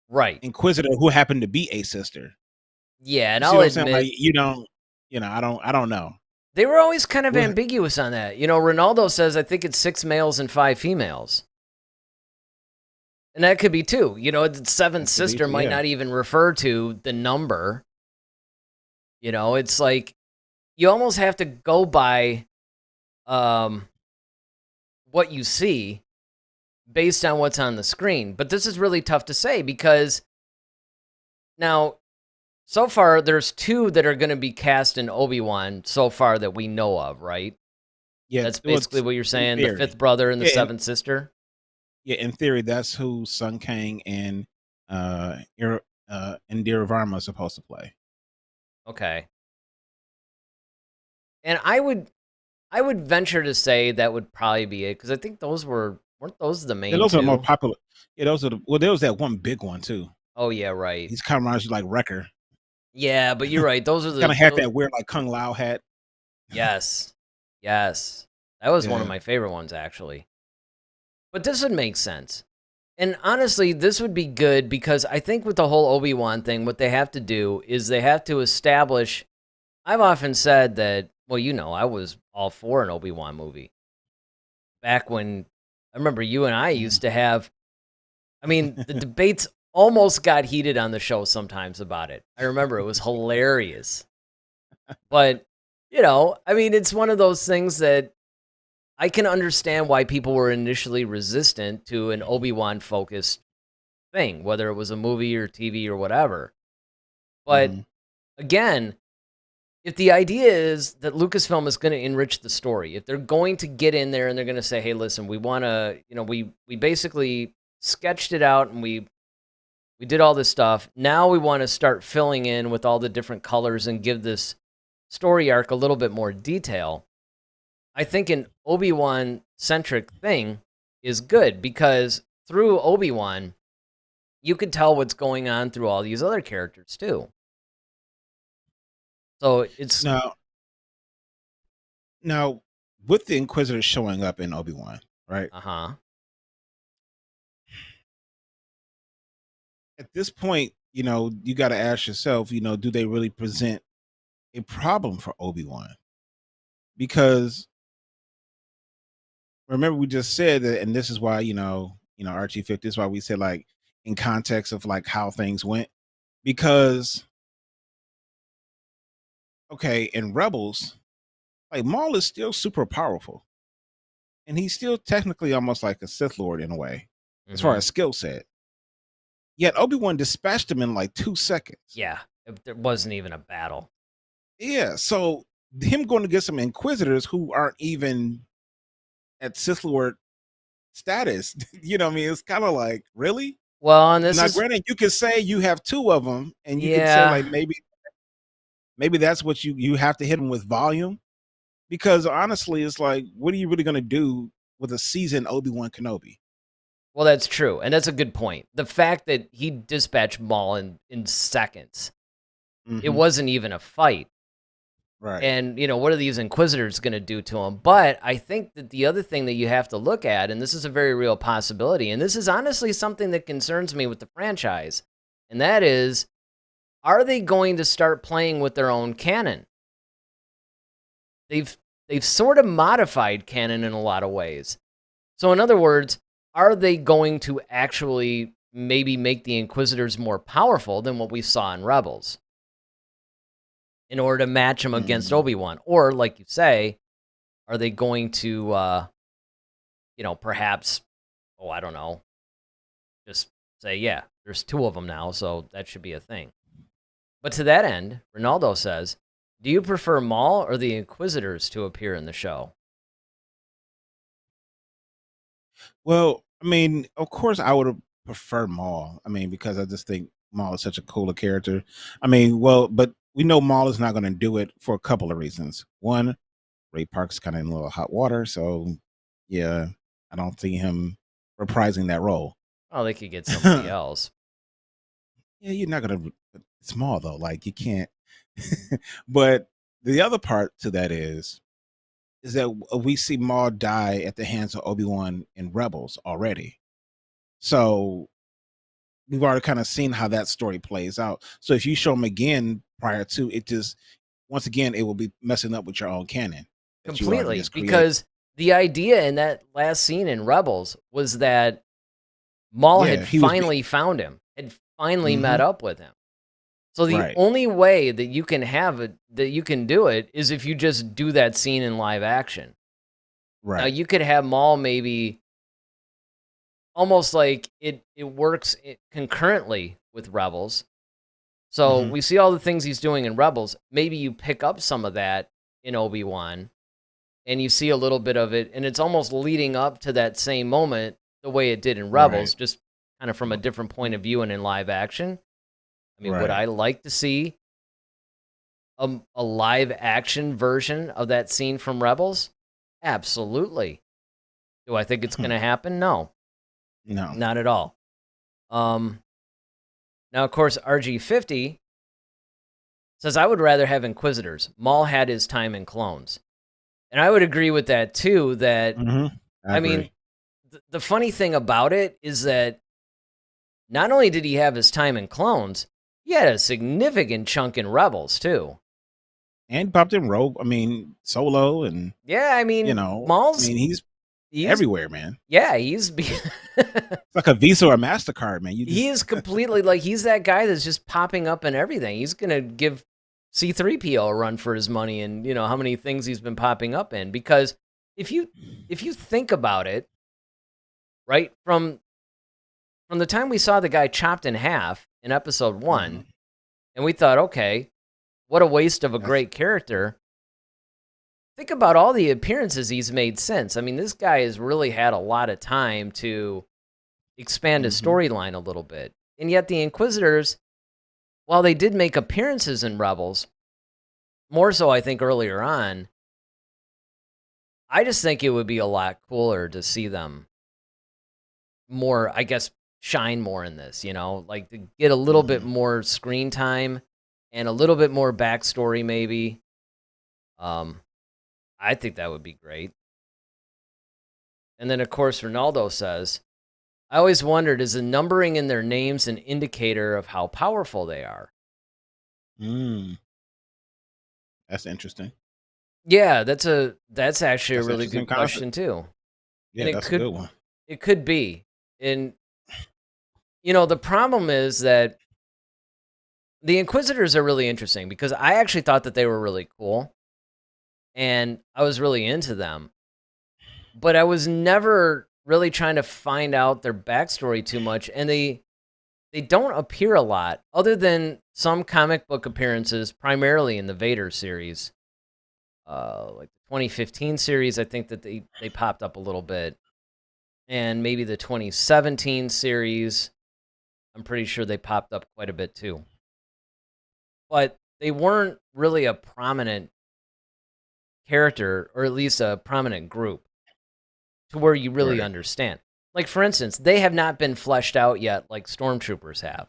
Right. Inquisitor who happened to be a sister. Yeah, and You see I'll what I'm saying? Like admit, you don't, I don't know. they were always kind of Well, ambiguous on that. Ronaldo says, I think it's 6 males and 5 females. And that could be two. The seventh that could be, sister might yeah. not even refer to the number. It's like you almost have to go by what you see based on what's on the screen. But this is really tough to say because now, so far, there's 2 that are going to be cast in Obi Wan so far that we know of, right? Yeah, That's well, basically what you're in saying, the theory. 5th brother and the Yeah, 7th sister? yeah, in theory, that's who Sun Kang and Indira Varma is supposed to play. Okay. And I would venture to say that would probably be it because I think weren't those the Yeah, main those are the more 2? popular. Yeah, there was that one big one too. Oh yeah, right. He's kind of reminds you like Wrecker. Yeah, but you're right. Those are Kind of had the that weird like Kung Lao hat. yes. Yes. That was one of Yeah. my favorite ones actually. But this would make sense. And honestly, this would be good because I think with the whole Obi-Wan thing, what they have to do is they have to establish. I've often said that, well, I was all for an Obi-Wan movie. Back when I remember you and I Mhm. used to have, I mean, the debates almost got heated on the show sometimes about it. I remember it was hilarious. But, I mean, it's one of those things that I can understand why people were initially resistant to an Obi-Wan focused thing, whether it was a movie or TV or whatever. But Mhm. again, if the idea is that Lucasfilm is going to enrich the story, if they're going to get in there and they're going to say, "Hey, listen, we want to, we basically sketched it out and we did all this stuff. Now we want to start filling in with all the different colors and give this story arc a little bit more detail." I think an Obi-Wan centric thing is good because through Obi-Wan, you could tell what's going on through all these other characters too. So it's Now, with the Inquisitor showing up in Obi-Wan, right? uh-huh. At this point, you got to ask yourself, do they really present a problem for Obi-Wan? Because remember we just said that, and this is why, Archie 50, this is why we said, like, in context of like how things went. Because okay, in Rebels, like Maul is still super powerful. And he's still technically almost like a Sith Lord in a way, as far as skill set. Yet Obi-Wan dispatched him in like 2 seconds. Yeah, there wasn't even a battle. Yeah, so him going to get some Inquisitors who aren't even at Sith Lord status, you know what I mean? It's kind of like, really? Well, and this Now, is granted, you could say you have 2 of them, and you could say yeah. like maybe that's what you have to hit them with volume, because honestly, it's like, what are you really going to do with a seasoned Obi-Wan Kenobi? Well, that's true, and that's a good point. The fact that he dispatched Maul in seconds, it wasn't even a fight. Right. And, what are these Inquisitors going to do to him? But I think that the other thing that you have to look at, and this is a very real possibility, and this is honestly something that concerns me with the franchise, and that is, are they going to start playing with their own canon? They've sort of modified canon in a lot of ways. So in other words, are they going to actually maybe make the Inquisitors more powerful than what we saw in Rebels in order to match them against Obi-Wan? Or, like you say, are they going to, perhaps, I don't know, just say, yeah, there's 2 of them now, so that should be a thing. But to that end, Ronaldo says, do you prefer Maul or the Inquisitors to appear in the show? Well, I mean, of course, I would prefer Maul. I mean, because I just think Maul is such a cooler character. I mean, but we know Maul is not going to do it for a couple of reasons. One, Ray Park's kind of in a little hot water, so yeah, I don't see him reprising that role. Oh, they could get somebody else. Yeah, you're not going to. It's Maul though, like you can't. But the other part to that is that we see Maul die at the hands of Obi-Wan in Rebels already. So we've already kind of seen how that story plays out. So if you show him again prior to it, just once again, it will be messing up with your own canon. Completely, because the idea in that last scene in Rebels was that Maul had finally found him, had finally met up with him. So the only way that you can do it is if you just do that scene in live action. Right. Now you could have Maul maybe almost like it works concurrently with Rebels. So we see all the things he's doing in Rebels. Maybe you pick up some of that in Obi-Wan, and you see a little bit of it, and it's almost leading up to that same moment the way it did in Rebels, just kind of from a different point of view and in live action. I mean, would I like to see a live action version of that scene from Rebels? Absolutely. Do I think it's going to happen? No. No. Not at all. Now, of course, RG50 says, I would rather have Inquisitors. Maul had his time in clones. And I would agree with that, too, that, I mean, the funny thing about it is that not only did he have his time in clones, he had a significant chunk in Rebels, too. And popped in Rogue, Solo, and... Yeah, I mean, Maul's... he's everywhere, man. Yeah, he's... It's like a Visa or a MasterCard, man. He is completely, he's that guy that's just popping up in everything. He's going to give C-3PO a run for his money and, how many things he's been popping up in. Because if you think about it, right, from the time we saw the guy chopped in half in episode 1, and we thought, okay, what a waste of a great character. Think about all the appearances he's made since. I mean, this guy has really had a lot of time to expand his storyline a little bit. And yet the Inquisitors, while they did make appearances in Rebels, more so I think earlier on, I just think it would be a lot cooler to see them more, I guess, shine more in this, like to get a little bit more screen time and a little bit more backstory, maybe. I think that would be great. And then, of course, Ronaldo says, I always wondered, is the numbering in their names an indicator of how powerful they are? That's interesting. Yeah, that's actually a That's really interesting good question too. Yeah, And that's a good one. it could be. And the problem is that the Inquisitors are really interesting because I actually thought that they were really cool and I was really into them. But I was never really trying to find out their backstory too much, and they don't appear a lot other than some comic book appearances, primarily in the Vader series. Like the 2015 series, I think that they popped up a little bit. And maybe the 2017 series, I'm pretty sure they popped up quite a bit too. But they weren't really a prominent character, or at least a prominent group, to where you really understand. Like, for instance, they have not been fleshed out yet like stormtroopers have.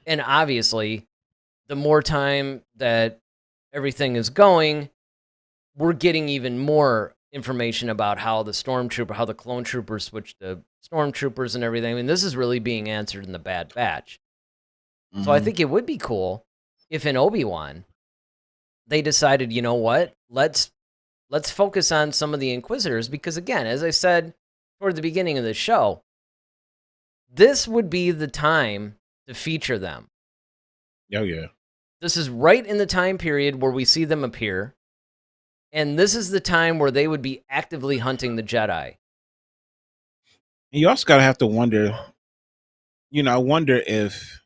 And obviously, the more time that everything is going, we're getting even more information about how the clone troopers switched to stormtroopers and everything. I mean, this is really being answered in the Bad Batch. So I think it would be cool if in Obi-Wan they decided, you know what, let's focus on some of the Inquisitors, because again, as I said toward the beginning of the show, this would be the time to feature them. Oh, yeah. This is right in the time period where we see them appear, and this is the time where they would be actively hunting the Jedi. And you also gotta have to wonder, I wonder if,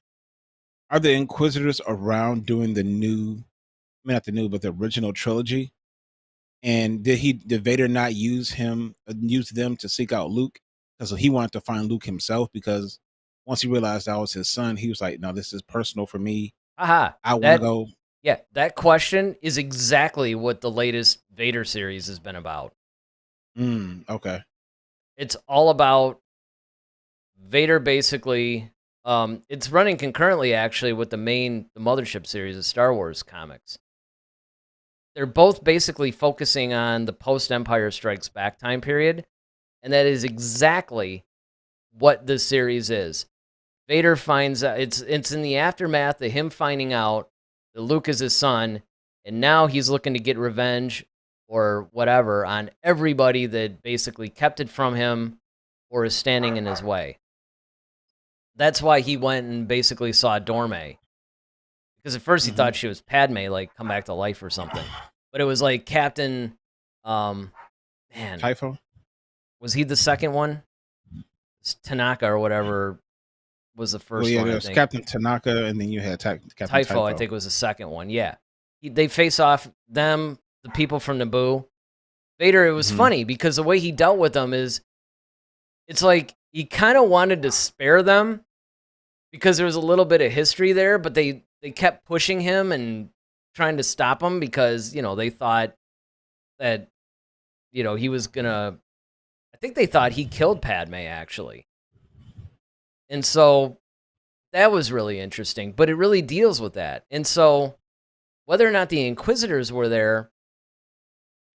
are the Inquisitors around doing not the new, but the original trilogy? And did Vader not use them to seek out Luke? Because he wanted to find Luke himself, because once he realized that was his son, he was like, no, this is personal for me. Aha. I want to go. Yeah, that question is exactly what the latest Vader series has been about. Okay. It's all about Vader basically. It's running concurrently, actually, with the Mothership series of Star Wars comics. They're both basically focusing on the post-Empire Strikes Back time period, and that is exactly what this series is. Vader finds out, it's in the aftermath of him finding out that Luke is his son, and now he's looking to get revenge or whatever on everybody that basically kept it from him or is standing in his way. That's why he went and basically saw Dorme. Because at first he thought she was Padme, like come back to life or something. But it was like Captain, Typho? Was he the second one? Tanaka or whatever was the first one. There was Captain Tanaka, and then you had Captain Typho. I think, was the second one. Yeah, they face off them, the people from Naboo. Vader. It was funny because the way he dealt with them is, it's like he kind of wanted to spare them because there was a little bit of history there, but they kept pushing him and trying to stop him because they thought that he was gonna. I think they thought he killed Padme, actually. And so that was really interesting, but it really deals with that. And so whether or not the Inquisitors were there,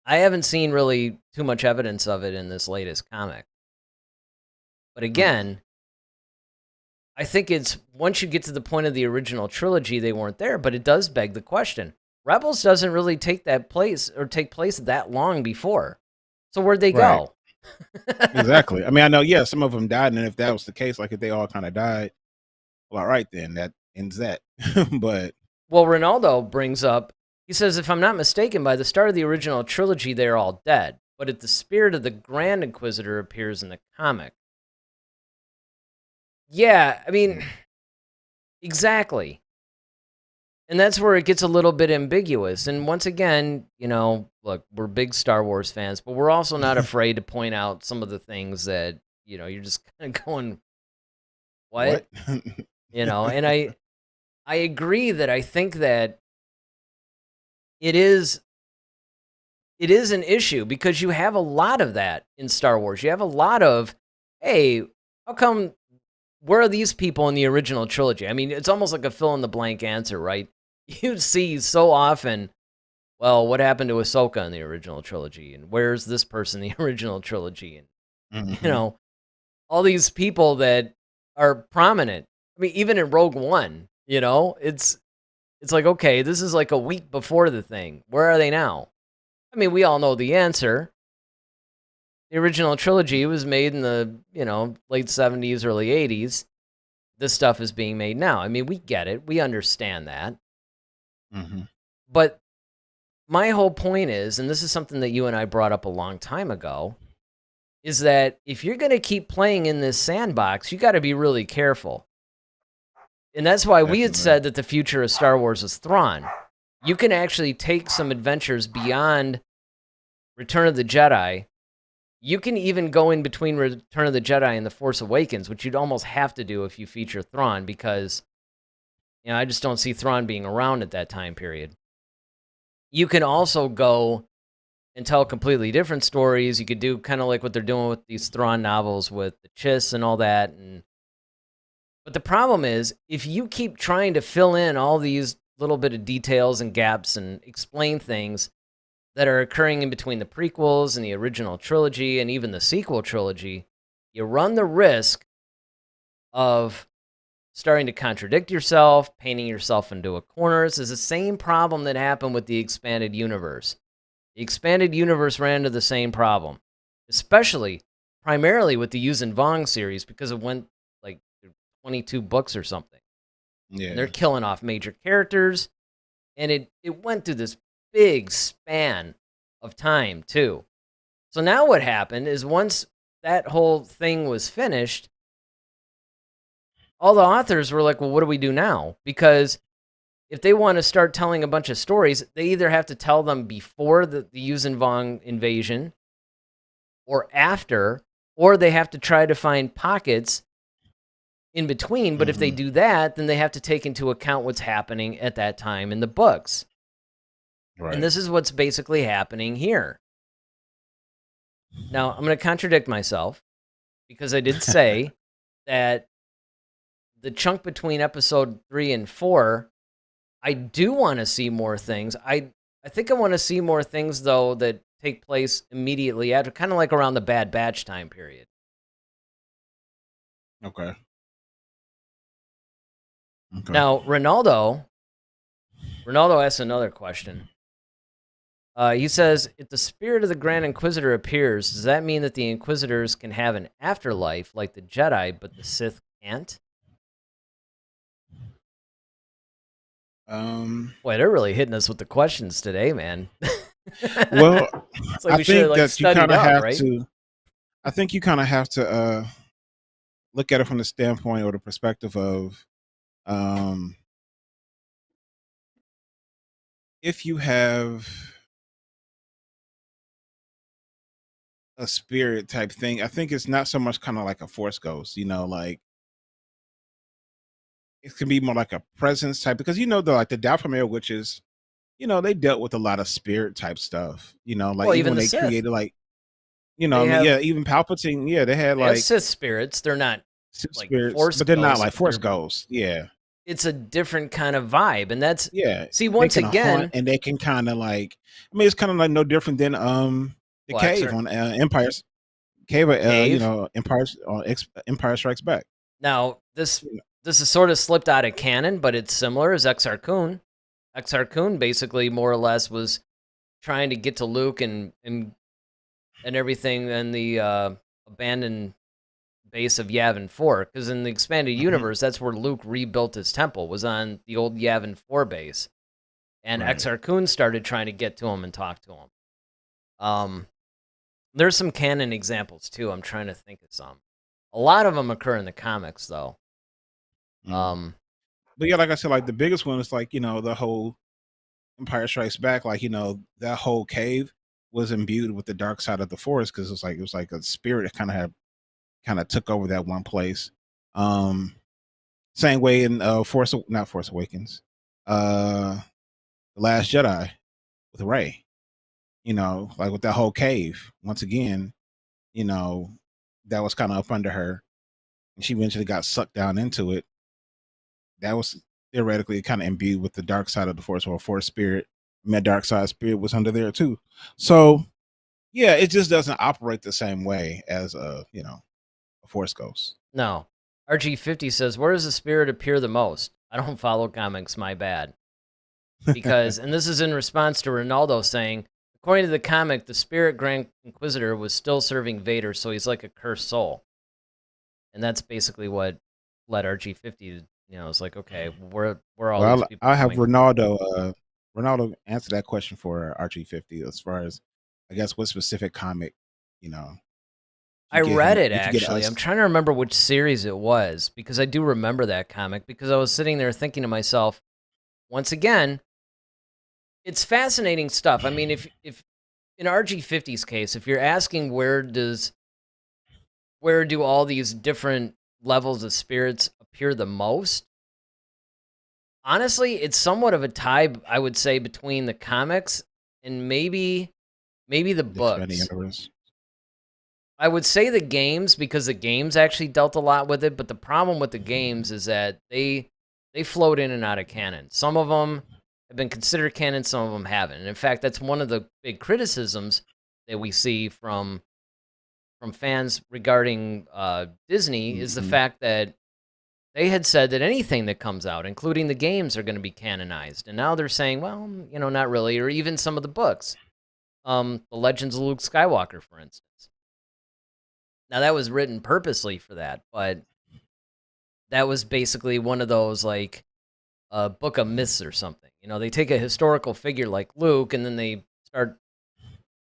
I haven't seen really too much evidence of it in this latest comic. But again, I think it's once you get to the point of the original trilogy, they weren't there, but it does beg the question. Rebels doesn't really take place that long before. So where'd they go? Exactly. I mean, I know, yeah, some of them died, and if that was the case, like if they all kind of died, well, all right, then that ends that. But Ronaldo brings up, he says, if I'm not mistaken, by the start of the original trilogy, they're all dead, but the spirit of the Grand Inquisitor appears in the comic. Yeah, I mean, exactly. And that's where it gets a little bit ambiguous. And once again, look, we're big Star Wars fans, but we're also not afraid to point out some of the things that, you're just kind of going, what? And I agree that I think that it is an issue because you have a lot of that in Star Wars. You have a lot of, hey, How come? Where are these people in the original trilogy? I mean, it's almost like a fill in the blank answer, right? You see so often, well, what happened to Ahsoka in the original trilogy, and where's this person in the original trilogy, and Mm-hmm. all these people that are prominent. I mean, even in Rogue One, it's like, okay, this is like a week before the thing. Where are they now? I mean, we all know the answer. The original trilogy was made in the, late 70s, early 80s. This stuff is being made now. I mean, we get it. We understand that. Mm-hmm. But my whole point is, and this is something that you and I brought up a long time ago, is that if you're going to keep playing in this sandbox, you got to be really careful. And that's why we had Definitely. said that the future of Star Wars is Thrawn. You can actually take some adventures beyond Return of the Jedi. You can even go in between Return of the Jedi and The Force Awakens, which you'd almost have to do if you feature Thrawn, because I just don't see Thrawn being around at that time period. You can also go and tell completely different stories. You could do kind of like what they're doing with these Thrawn novels with the Chiss and all that. But the problem is, if you keep trying to fill in all these little bit of details and gaps and explain things that are occurring in between the prequels and the original trilogy and even the sequel trilogy, you run the risk of starting to contradict yourself, painting yourself into a corner. This is the same problem that happened with the expanded universe. The expanded universe ran into the same problem, especially primarily with the Yuuzhan Vong series, because it went like 22 books or something. Yeah. And they're killing off major characters, and it went through this big span of time too. So now what happened is, once that whole thing was finished, all the authors were like, well, what do we do now? Because if they want to start telling a bunch of stories, they either have to tell them before the Yuuzhan Vong invasion or after, or they have to try to find pockets in between. But if they do that, then they have to take into account what's happening at that time in the books. Right. And this is what's basically happening here. Now, I'm going to contradict myself, because I did say that the chunk between episode 3 and 4, I do want to see more things. I think I want to see more things, though, that take place immediately after, kind of like around the Bad Batch time period. Okay. Now, Ronaldo asks another question. He says, if the spirit of the Grand Inquisitor appears, does that mean that the Inquisitors can have an afterlife like the Jedi, but the Sith can't? Boy, they're really hitting us with the questions today, man. Well, it's like I we should have think that you studied kind of up, have right? to. I think you kind of have to look at it from the standpoint or the perspective of, if you have a spirit type thing, I think it's not so much kind of like a force ghost, like it can be more like a presence type, because the Dathomir witches, they dealt with a lot of spirit type stuff, like Well, even even when the they Sith. created I They mean, have, yeah, even Palpatine, yeah, they had they have like Sith spirits. They're not Sith like spirits, force but they're not ghosts. like force ghosts. Yeah, It's a different kind of vibe, and that's, yeah, see, they once can again, haunt, and they can kind of like, I mean, it's kind of like no different than the cave on Empire's cave, Cave. Empire Strikes Back. Now, this is sort of slipped out of canon, but it's similar as Exar Kun. Exar Kun basically more or less was trying to get to Luke and everything in the abandoned base of Yavin 4, because in the expanded universe, that's where Luke rebuilt his temple, was on the old Yavin 4 base. And Right. Exar Kun started trying to get to him and talk to him. There's some canon examples, too. I'm trying to think of some. A lot of them occur in the comics, though. But yeah, like I said, like the biggest one is like, the whole Empire Strikes Back, like, that whole cave was imbued with the dark side of the force, because it was like a spirit that kind of took over that one place. Same way in not Force Awakens, The Last Jedi with Rey, like with that whole cave. Once again, that was kind of up under her. and she eventually got sucked down into it. That was theoretically kind of imbued with the dark side of the Force, or Force spirit. I mean, that dark side spirit was under there too. So yeah, it just doesn't operate the same way as a Force Ghost. No. RG50 says, where does the spirit appear the most? I don't follow comics, my bad. Because, and this is in response to Ronaldo saying, according to the comic, the spirit Grand Inquisitor was still serving Vader, so he's like a cursed soul. And that's basically what led RG50 to, it's like, okay, where all these people I have coming? Ronaldo answer that question for RG50 as far as, I guess, what specific comic, I read it, you could get actually. us. I'm trying to remember which series it was, because I do remember that comic, because I was sitting there thinking to myself, once again, it's fascinating stuff. I mean, if in RG50's case, if you're asking where do all these different levels of spirits appear the most, honestly, it's somewhat of a tie, I would say, between the comics and maybe the books. I would say the games, because the games actually dealt a lot with it, but the problem with the games is that they float in and out of canon. Some of them have been considered canon, some of them haven't. And in fact, that's one of the big criticisms that we see from fans regarding Disney is the fact that they had said that anything that comes out, including the games, are going to be canonized. And now they're saying, well, not really, or even some of the books. The Legends of Luke Skywalker, for instance. Now, that was written purposely for that, but that was basically one of those, like, book of myths or something. They take a historical figure like Luke, and then they start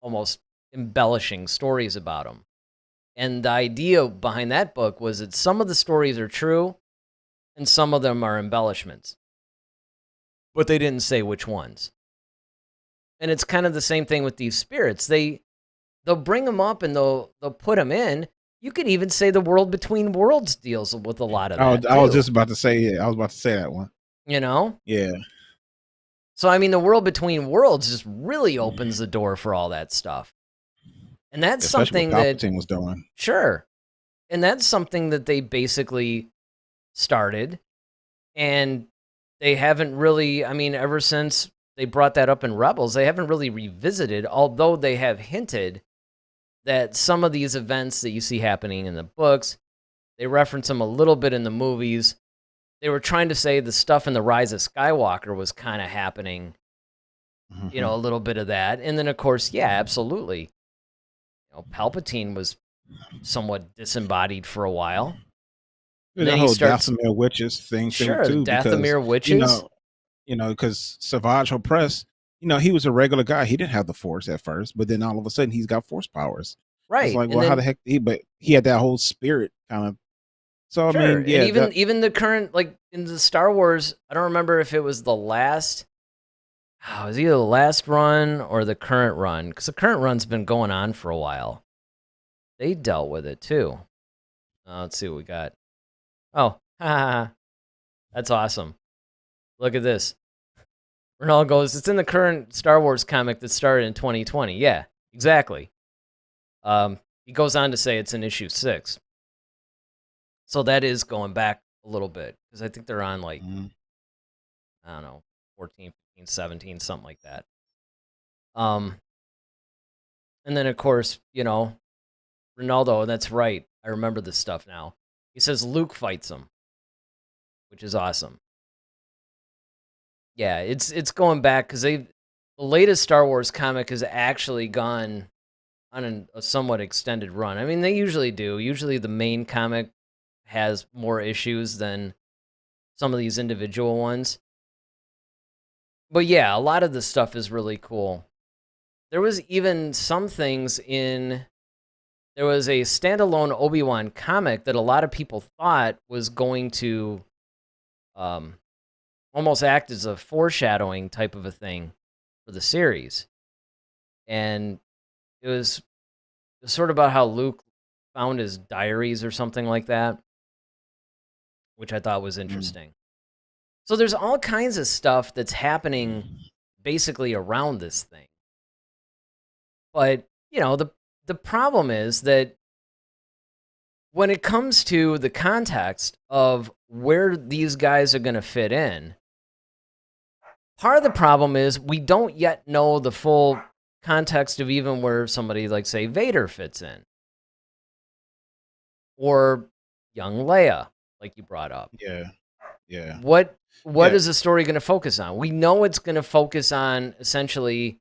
almost embellishing stories about him. And the idea behind that book was that some of the stories are true, and some of them are embellishments. But they didn't say which ones. And it's kind of the same thing with these spirits. They'll bring them up and they'll put them in. You could even say the World Between Worlds deals with a lot of that. I was just about to say it. I was about to say that one. Yeah. So, I mean, the World Between Worlds just really opens the door for all that stuff. And that's especially something what that Palpatine was doing. Sure. And that's something that they basically started. And they haven't really, I mean, ever since they brought that up in Rebels, they haven't really revisited, although they have hinted that some of these events that you see happening in the books, they reference them a little bit in the movies. They were trying to say the stuff in the Rise of Skywalker was kind of happening, a little bit of that. And then, of course, yeah, absolutely. Palpatine was somewhat disembodied for a while. And then the whole Dathomir witches thing Sure, too. Dathomir witches. Because Savage Opress, he was a regular guy. He didn't have the Force at first, but then all of a sudden he's got Force powers. Right. It's like, well, how the heck but he had that whole spirit kind of. So, sure. I mean, yeah. And even the current, like in the Star Wars, I don't remember if it was the last, it was either the last run or the current run, because the current run's been going on for a while. They dealt with it too. Let's see what we got. Oh, that's awesome. Look at this. Ronald goes, it's in the current Star Wars comic that started in 2020. Yeah, exactly. He goes on to say it's in issue 6. So that is going back a little bit, because I think they're on like, I don't know, 14, 15, 17, something like that. And then, of course, Ronaldo, that's right. I remember this stuff now. He says Luke fights him, which is awesome. Yeah, it's going back, because the latest Star Wars comic has actually gone on a somewhat extended run. I mean, they usually do. Usually the main comic has more issues than some of these individual ones. But yeah, a lot of the stuff is really cool. There was even some things there was a standalone Obi Wan comic that a lot of people thought was going to almost act as a foreshadowing type of a thing for the series. And it was sort of about how Luke found his diaries or something like that, which I thought was interesting. So there's all kinds of stuff that's happening basically around this thing. But, the problem is that when it comes to the context of where these guys are going to fit in, part of the problem is we don't yet know the full context of even where somebody like, say, Vader fits in. Or young Leia, like you brought up. Yeah. Yeah. What Yeah. is the story going to focus on? We know it's going to focus on essentially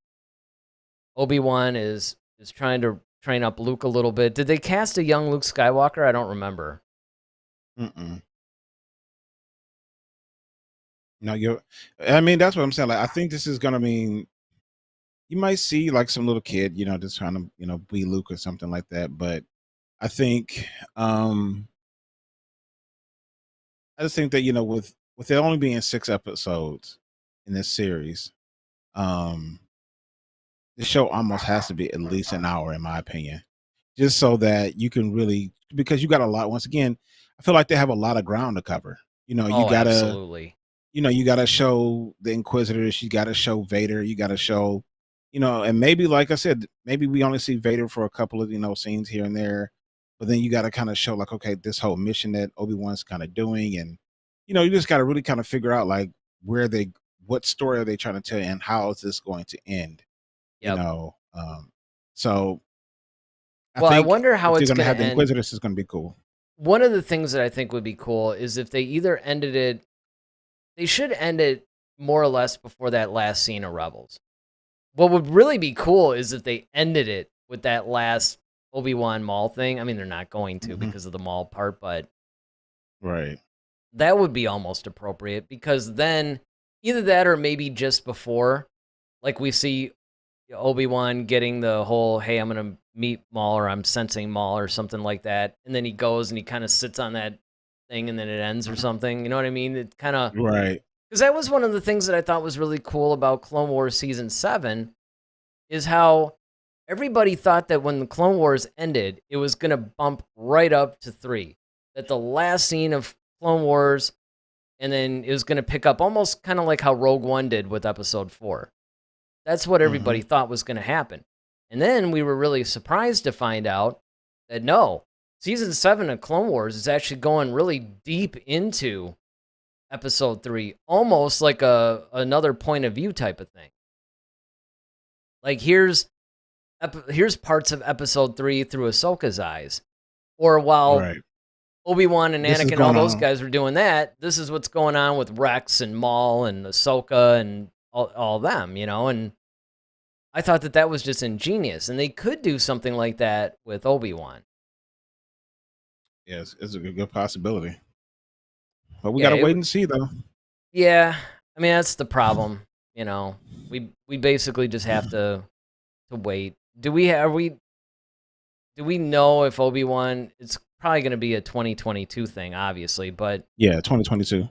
Obi Wan is trying to train up Luke a little bit. Did they cast a young Luke Skywalker? I don't remember. Mm-mm. No, I mean, that's what I'm saying. Like, I think this is gonna mean you might see like some little kid, just trying to, be Luke or something like that. But I think, I just think that with there only being 6 episodes in this series, um, the show almost has to be at least an hour, in my opinion, just so that you can really, because you got a lot. Once again, I feel like they have a lot of ground to cover. You Oh, gotta absolutely. you got to show the Inquisitors, you got to show Vader, you got to show, and maybe, like I said, maybe we only see Vader for a couple of, scenes here and there, but then you got to kind of show, like, okay, this whole mission that Obi-Wan's kind of doing. And, you just got to really kind of figure out, like, what story are they trying to tell you and how is this going to end, you Yep. know? So I Well, I think wonder how if you're it's going to going have to the end. Inquisitors, it's going to be cool. One of the things that I think would be cool is if they either ended it, they should end it more or less before that last scene of Rebels. What would really be cool is if they ended it with that last Obi-Wan Maul thing. I mean, they're not going to because of the Maul part, but Right. that would be almost appropriate because then either that or maybe just before, like we see Obi-Wan getting the whole, hey, I'm going to meet Maul or I'm sensing Maul or something like that. And then he goes and he kind of sits on that thing and then it ends or something. You know what I mean? It kind of, Right. because that was one of the things that I thought was really cool about Clone Wars Season 7 is how everybody thought that when the Clone Wars ended, it was going to bump right up to 3. That the last scene of Clone Wars, and then it was going to pick up almost kind of like how Rogue One did with Episode 4. That's what everybody thought was going to happen. And then we were really surprised to find out that no, Season 7 of Clone Wars is actually going really deep into Episode 3, almost like another point of view type of thing. Like here's parts of Episode 3 through Ahsoka's eyes. Or while Right. Obi-Wan and This is Anakin and all going those on. guys were doing that, this is what's going on with Rex and Maul and Ahsoka and all them, and I thought that was just ingenious, and they could do something like that with Obi-Wan. Yes, it's a good possibility. But we Yeah, gotta wait and see, though. yeah. I mean, that's the problem. We basically just have to wait. Do we know if Obi-Wan? It's probably going to be a 2022 thing, obviously, but Yeah, 2022.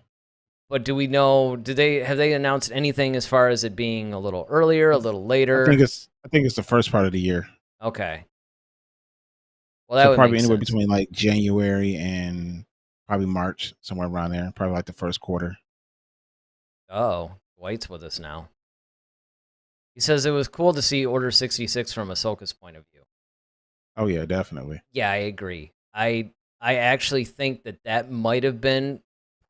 But do we know? Have they announced anything as far as it being a little earlier, a little I later? think it's the first part of the year. Okay. Well, that So would probably make anywhere sense. between like January and probably March, somewhere around there. Probably like the first quarter. Oh, White's with us now. He says it was cool to see Order 66 from Ahsoka's point of view. Oh yeah, definitely. Yeah, I agree. I actually think that might have been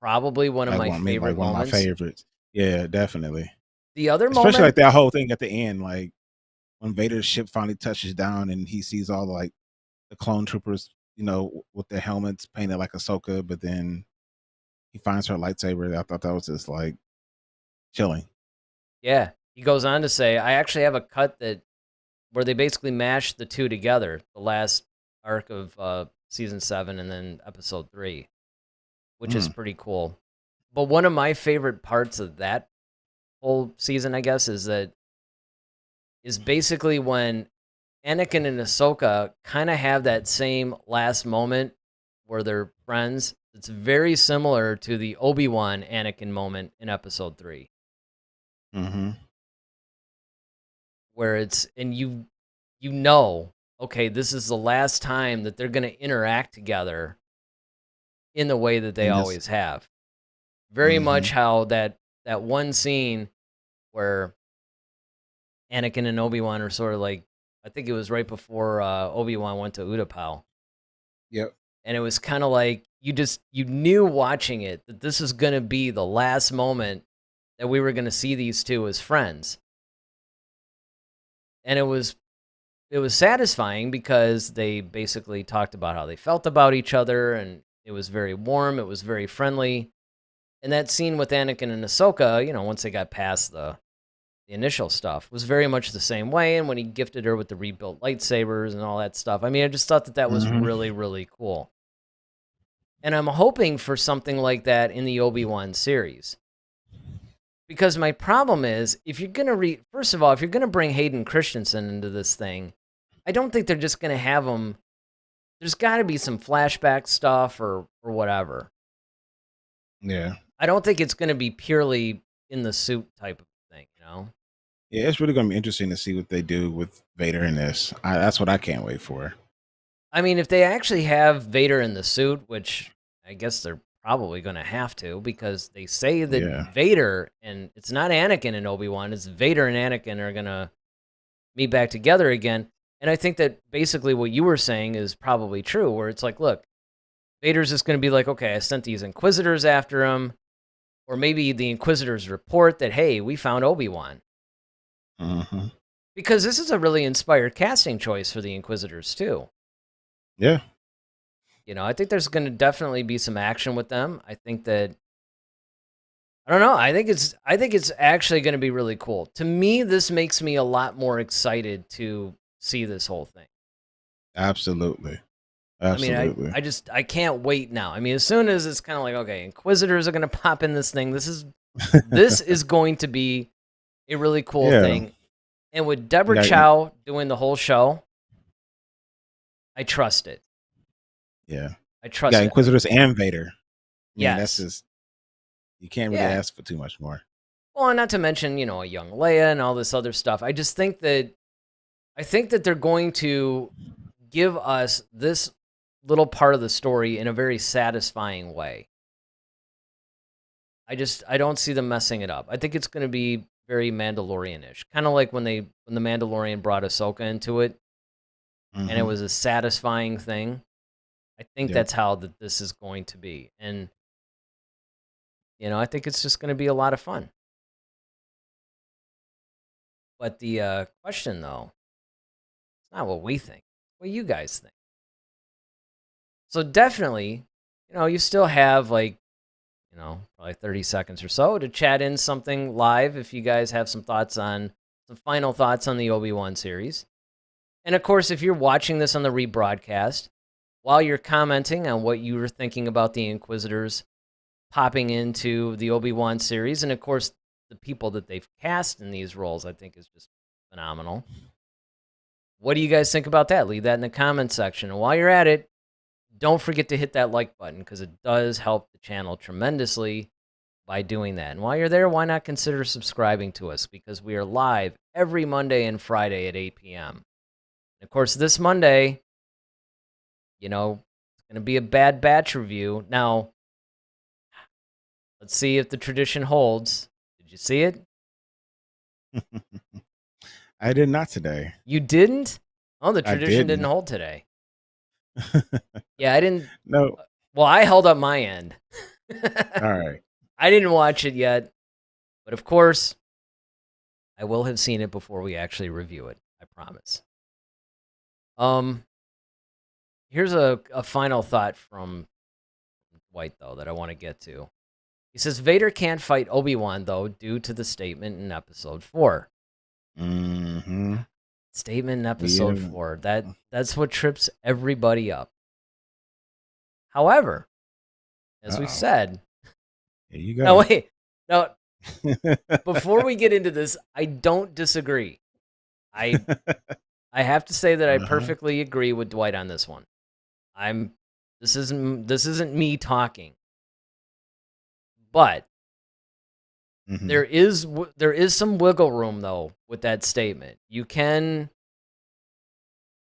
probably one of Like my favorite one of my moments. favorites. Yeah, definitely. The other Especially moment, like that whole thing at the end, like when Vader's ship finally touches down and he sees all like the clone troopers, with their helmets painted like Ahsoka, but then he finds her lightsaber. I thought that was just like chilling. yeah, he goes on to say, I actually have a cut where they basically mash the two together, the last arc of season 7 and then episode 3, which is pretty cool. But one of my favorite parts of that whole season, I guess, is basically when Anakin and Ahsoka kind of have that same last moment where they're friends. It's very similar to the Obi-Wan Anakin moment in episode 3. Where it's, and okay, this is the last time that they're going to interact together in the way that they always have. Very much how that one scene where Anakin and Obi-Wan are sort of like, I think it was right before Obi-Wan went to Utapau. Yep. And it was kind of like you knew watching it that this is going to be the last moment that we were going to see these two as friends. And it was satisfying because they basically talked about how they felt about each other, and it was very warm, it was very friendly. And that scene with Anakin and Ahsoka, once they got past the initial stuff, was very much the same way. And when he gifted her with the rebuilt lightsabers and all that stuff, I mean, I just thought that was really, really cool. And I'm hoping for something like that in the Obi Wan series. Because my problem is, if you're going to first of all, if you're going to bring Hayden Christensen into this thing, I don't think they're just going to have him. There's got to be some flashback stuff or whatever. Yeah. I don't think it's going to be purely in the suit type of thing, Yeah, it's really going to be interesting to see what they do with Vader in this. That's what I can't wait for. I mean, if they actually have Vader in the suit, which I guess they're probably going to have to, because they say that Vader, and it's not Anakin and Obi-Wan, it's Vader and Anakin are going to meet back together again. And I think that basically what you were saying is probably true, where it's like, look, Vader's just going to be like, okay, I sent these Inquisitors after him. Or maybe the Inquisitors report that, hey, we found Obi-Wan. Mm-hmm. Because this is a really inspired casting choice for the Inquisitors, too. Yeah. I think there's going to definitely be some action with them. I think that, I don't know, I think it's actually going to be really cool. To me, this makes me a lot more excited to see this whole thing. Absolutely. I mean, I can't wait now. I mean, as soon as it's kind of like, okay, Inquisitors are going to pop in this thing. This is going to be a really cool thing. And with Deborah Chow doing the whole show, I trust it. Yeah. I trust it. Inquisitors and Vader. Yeah, that's just, you can't really ask for too much more. Well, and not to mention, a young Leia and all this other stuff. I just think that they're going to give us this little part of the story in a very satisfying way. I don't see them messing it up. I think it's going to be very Mandalorian-ish, kind of like when the Mandalorian brought Ahsoka into it, and it was a satisfying thing. I think that's how this is going to be, and I think it's just going to be a lot of fun. But the question, though, it's not what we think, what you guys think. So definitely, you still have like, probably 30 seconds or so to chat in something live if you guys have some final thoughts on the Obi-Wan series. And of course, if you're watching this on the rebroadcast, while you're commenting on what you were thinking about the Inquisitors popping into the Obi-Wan series, and of course, the people that they've cast in these roles, I think is just phenomenal. What do you guys think about that? Leave that in the comments section. And while you're at it, don't forget to hit that like button, because it does help the channel tremendously by doing that. And while you're there, why not consider subscribing to us, because we are live every Monday and Friday at 8 p.m. And of course, this Monday, it's going to be a Bad Batch review. Now, let's see if the tradition holds. Did you see it? I did not today. You didn't? Oh, the tradition didn't hold today. Yeah, I didn't. No. Well, I held up my end. All right. I didn't watch it yet, but of course, I will have seen it before we actually review it. I promise. Here's a final thought from White, though, that I want to get to. He says, Vader can't fight Obi-Wan, though, due to the statement in Episode 4. Mm-hmm. Statement in Episode 4. That's what trips everybody up. However, as we've said... Here you go. No, wait. No, before we get into this, I don't disagree. I have to say that I perfectly agree with Dwight on this one. This isn't me talking. But there is some wiggle room, though, with that statement. You can...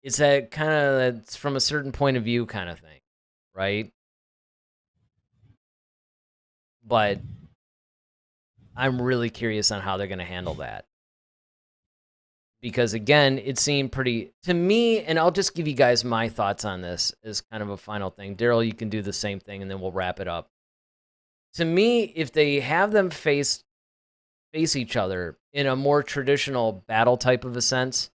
It's that kind of... It's from a certain point of view kind of thing, right? But I'm really curious on how they're going to handle that. because again, it seemed pretty to me, and I'll just give you guys my thoughts on this as kind of a final thing. Daryl, you can do the same thing, and then we'll wrap it up. To me, if they have them face each other in a more traditional battle type of a sense,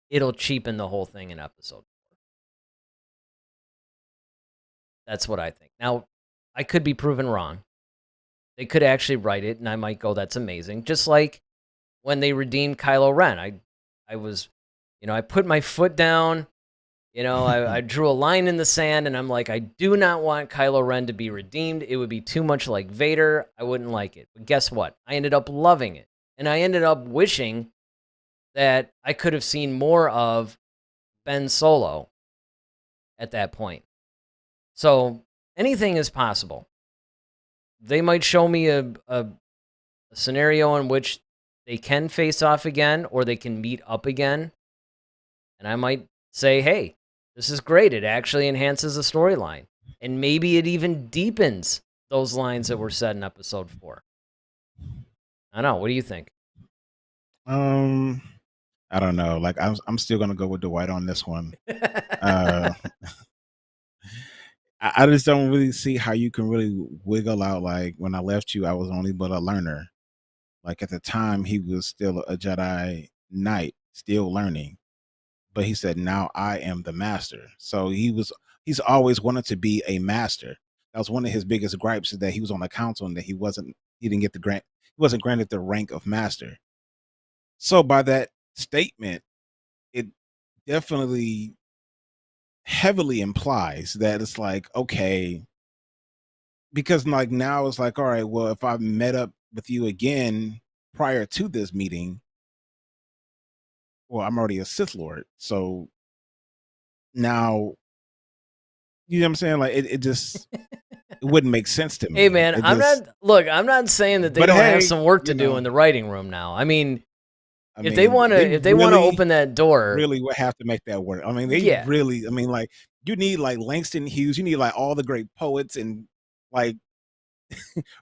it'll cheapen the whole thing in episode 4. That's what I think. Now, I could be proven wrong. They could actually write it, and I might go, that's amazing. Just like when they redeemed Kylo Ren. I was, I put my foot down, I drew a line in the sand, and I'm like, I do not want Kylo Ren to be redeemed. It would be too much like Vader. I wouldn't like it. But guess what? I ended up loving it. And I ended up wishing that I could have seen more of Ben Solo at that point. So anything is possible. They might show me a scenario in which they can face off again, or they can meet up again. And I might say, hey, this is great. It actually enhances the storyline. And maybe it even deepens those lines that were said in episode 4. I don't know. What do you think? I don't know. Like, I'm still gonna go with Dwight on this one. I just don't really see how you can really wiggle out. Like, when I left you, I was only but a learner. Like, at the time, he was still a Jedi Knight, still learning. But he said, now I am the master. So he's always wanted to be a master. That was one of his biggest gripes, is that he was on the council and that he wasn't granted the rank of master. So by that statement, it definitely heavily implies that it's like, okay, because like now it's like, all right, well, if I met up with you again prior to this meeting, well, I'm already a Sith Lord. So now, you know what I'm saying? Like, it just, it wouldn't make sense to me. Hey, man, I'm not saying that they don't have some work to do in the writing room now. I mean, if they want to open that door, really would have to make that work. I mean, like, you need like Langston Hughes, you need like all the great poets and like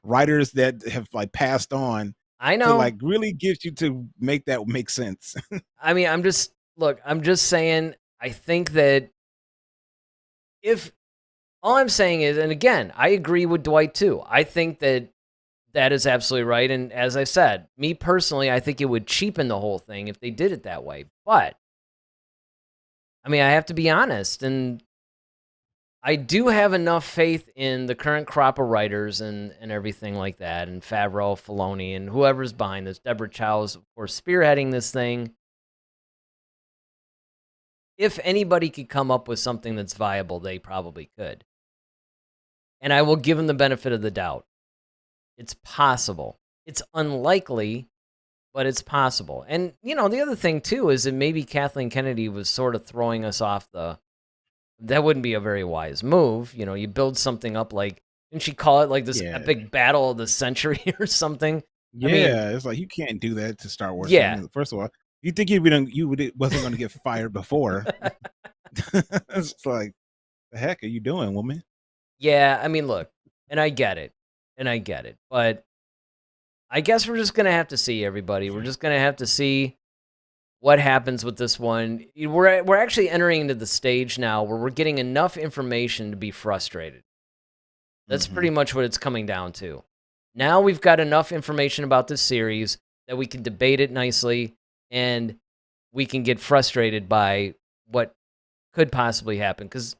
writers that have like passed on. I know, to like really get you to make that make sense. I mean, I'm just saying, I think that if all I'm saying is, and again, I agree with Dwight too. I think that is absolutely right. And as I said, me personally, I think it would cheapen the whole thing if they did it that way. But I mean, I have to be honest, and I do have enough faith in the current crop of writers and everything like that, and Favreau, Filoni, and whoever's behind this. Deborah Chow is, of course, spearheading this thing. If anybody could come up with something that's viable, they probably could. And I will give them the benefit of the doubt. It's possible. It's unlikely, but it's possible. And, the other thing, too, is that maybe Kathleen Kennedy was sort of throwing us off that wouldn't be a very wise move. You build something up like, didn't she call it like this epic battle of the century or something? Yeah, I mean, it's like, you can't do that to Star Wars. Yeah. First of all, you think you wasn't going to get fired before. It's like, the heck are you doing, woman? Yeah, I mean, look, and I get it. But I guess we're just going to have to see, everybody. We're just going to have to see what happens with this one. We're actually entering into the stage now where we're getting enough information to be frustrated. That's pretty much what it's coming down to. Now we've got enough information about this series that we can debate it nicely, and we can get frustrated by what could possibly happen. Because,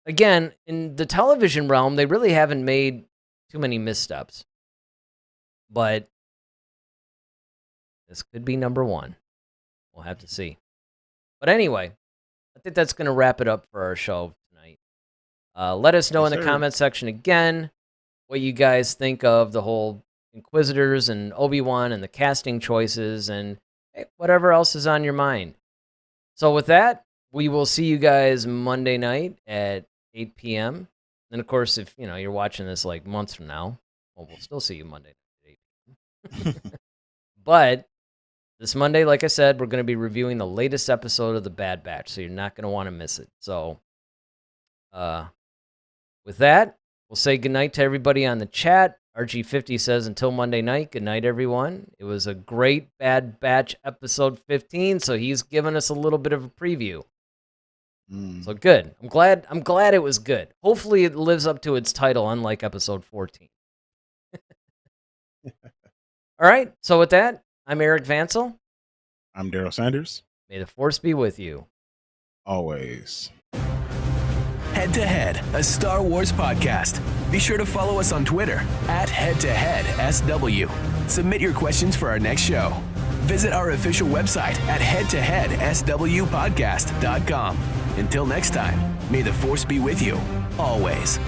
again, in the television realm, they really haven't made too many missteps. But this could be number one. We'll have to see. But anyway, I think that's going to wrap it up for our show tonight. Let us know in the comment section again what you guys think of the whole Inquisitors and Obi Wan and the casting choices and whatever else is on your mind. So with that, we will see you guys Monday night at 8 p.m. And of course, if you're watching this like months from now, well, we'll still see you Monday night at 8 p.m. But this Monday, like I said, we're going to be reviewing the latest episode of The Bad Batch, so you're not going to want to miss it. So, with that, we'll say goodnight to everybody on the chat. RG50 says, until Monday night, good night, everyone. It was a great Bad Batch episode 15, so he's given us a little bit of a preview. So good. I'm glad it was good. Hopefully it lives up to its title, unlike episode 14. All right, so with that, I'm Eric Vansel. I'm Daryl Sanders. May the Force be with you. Always. Head to Head, a Star Wars podcast. Be sure to follow us on Twitter @HeadToHeadSW. Submit your questions for our next show. Visit our official website at headtoheadswpodcast.com. Until next time, may the Force be with you, always.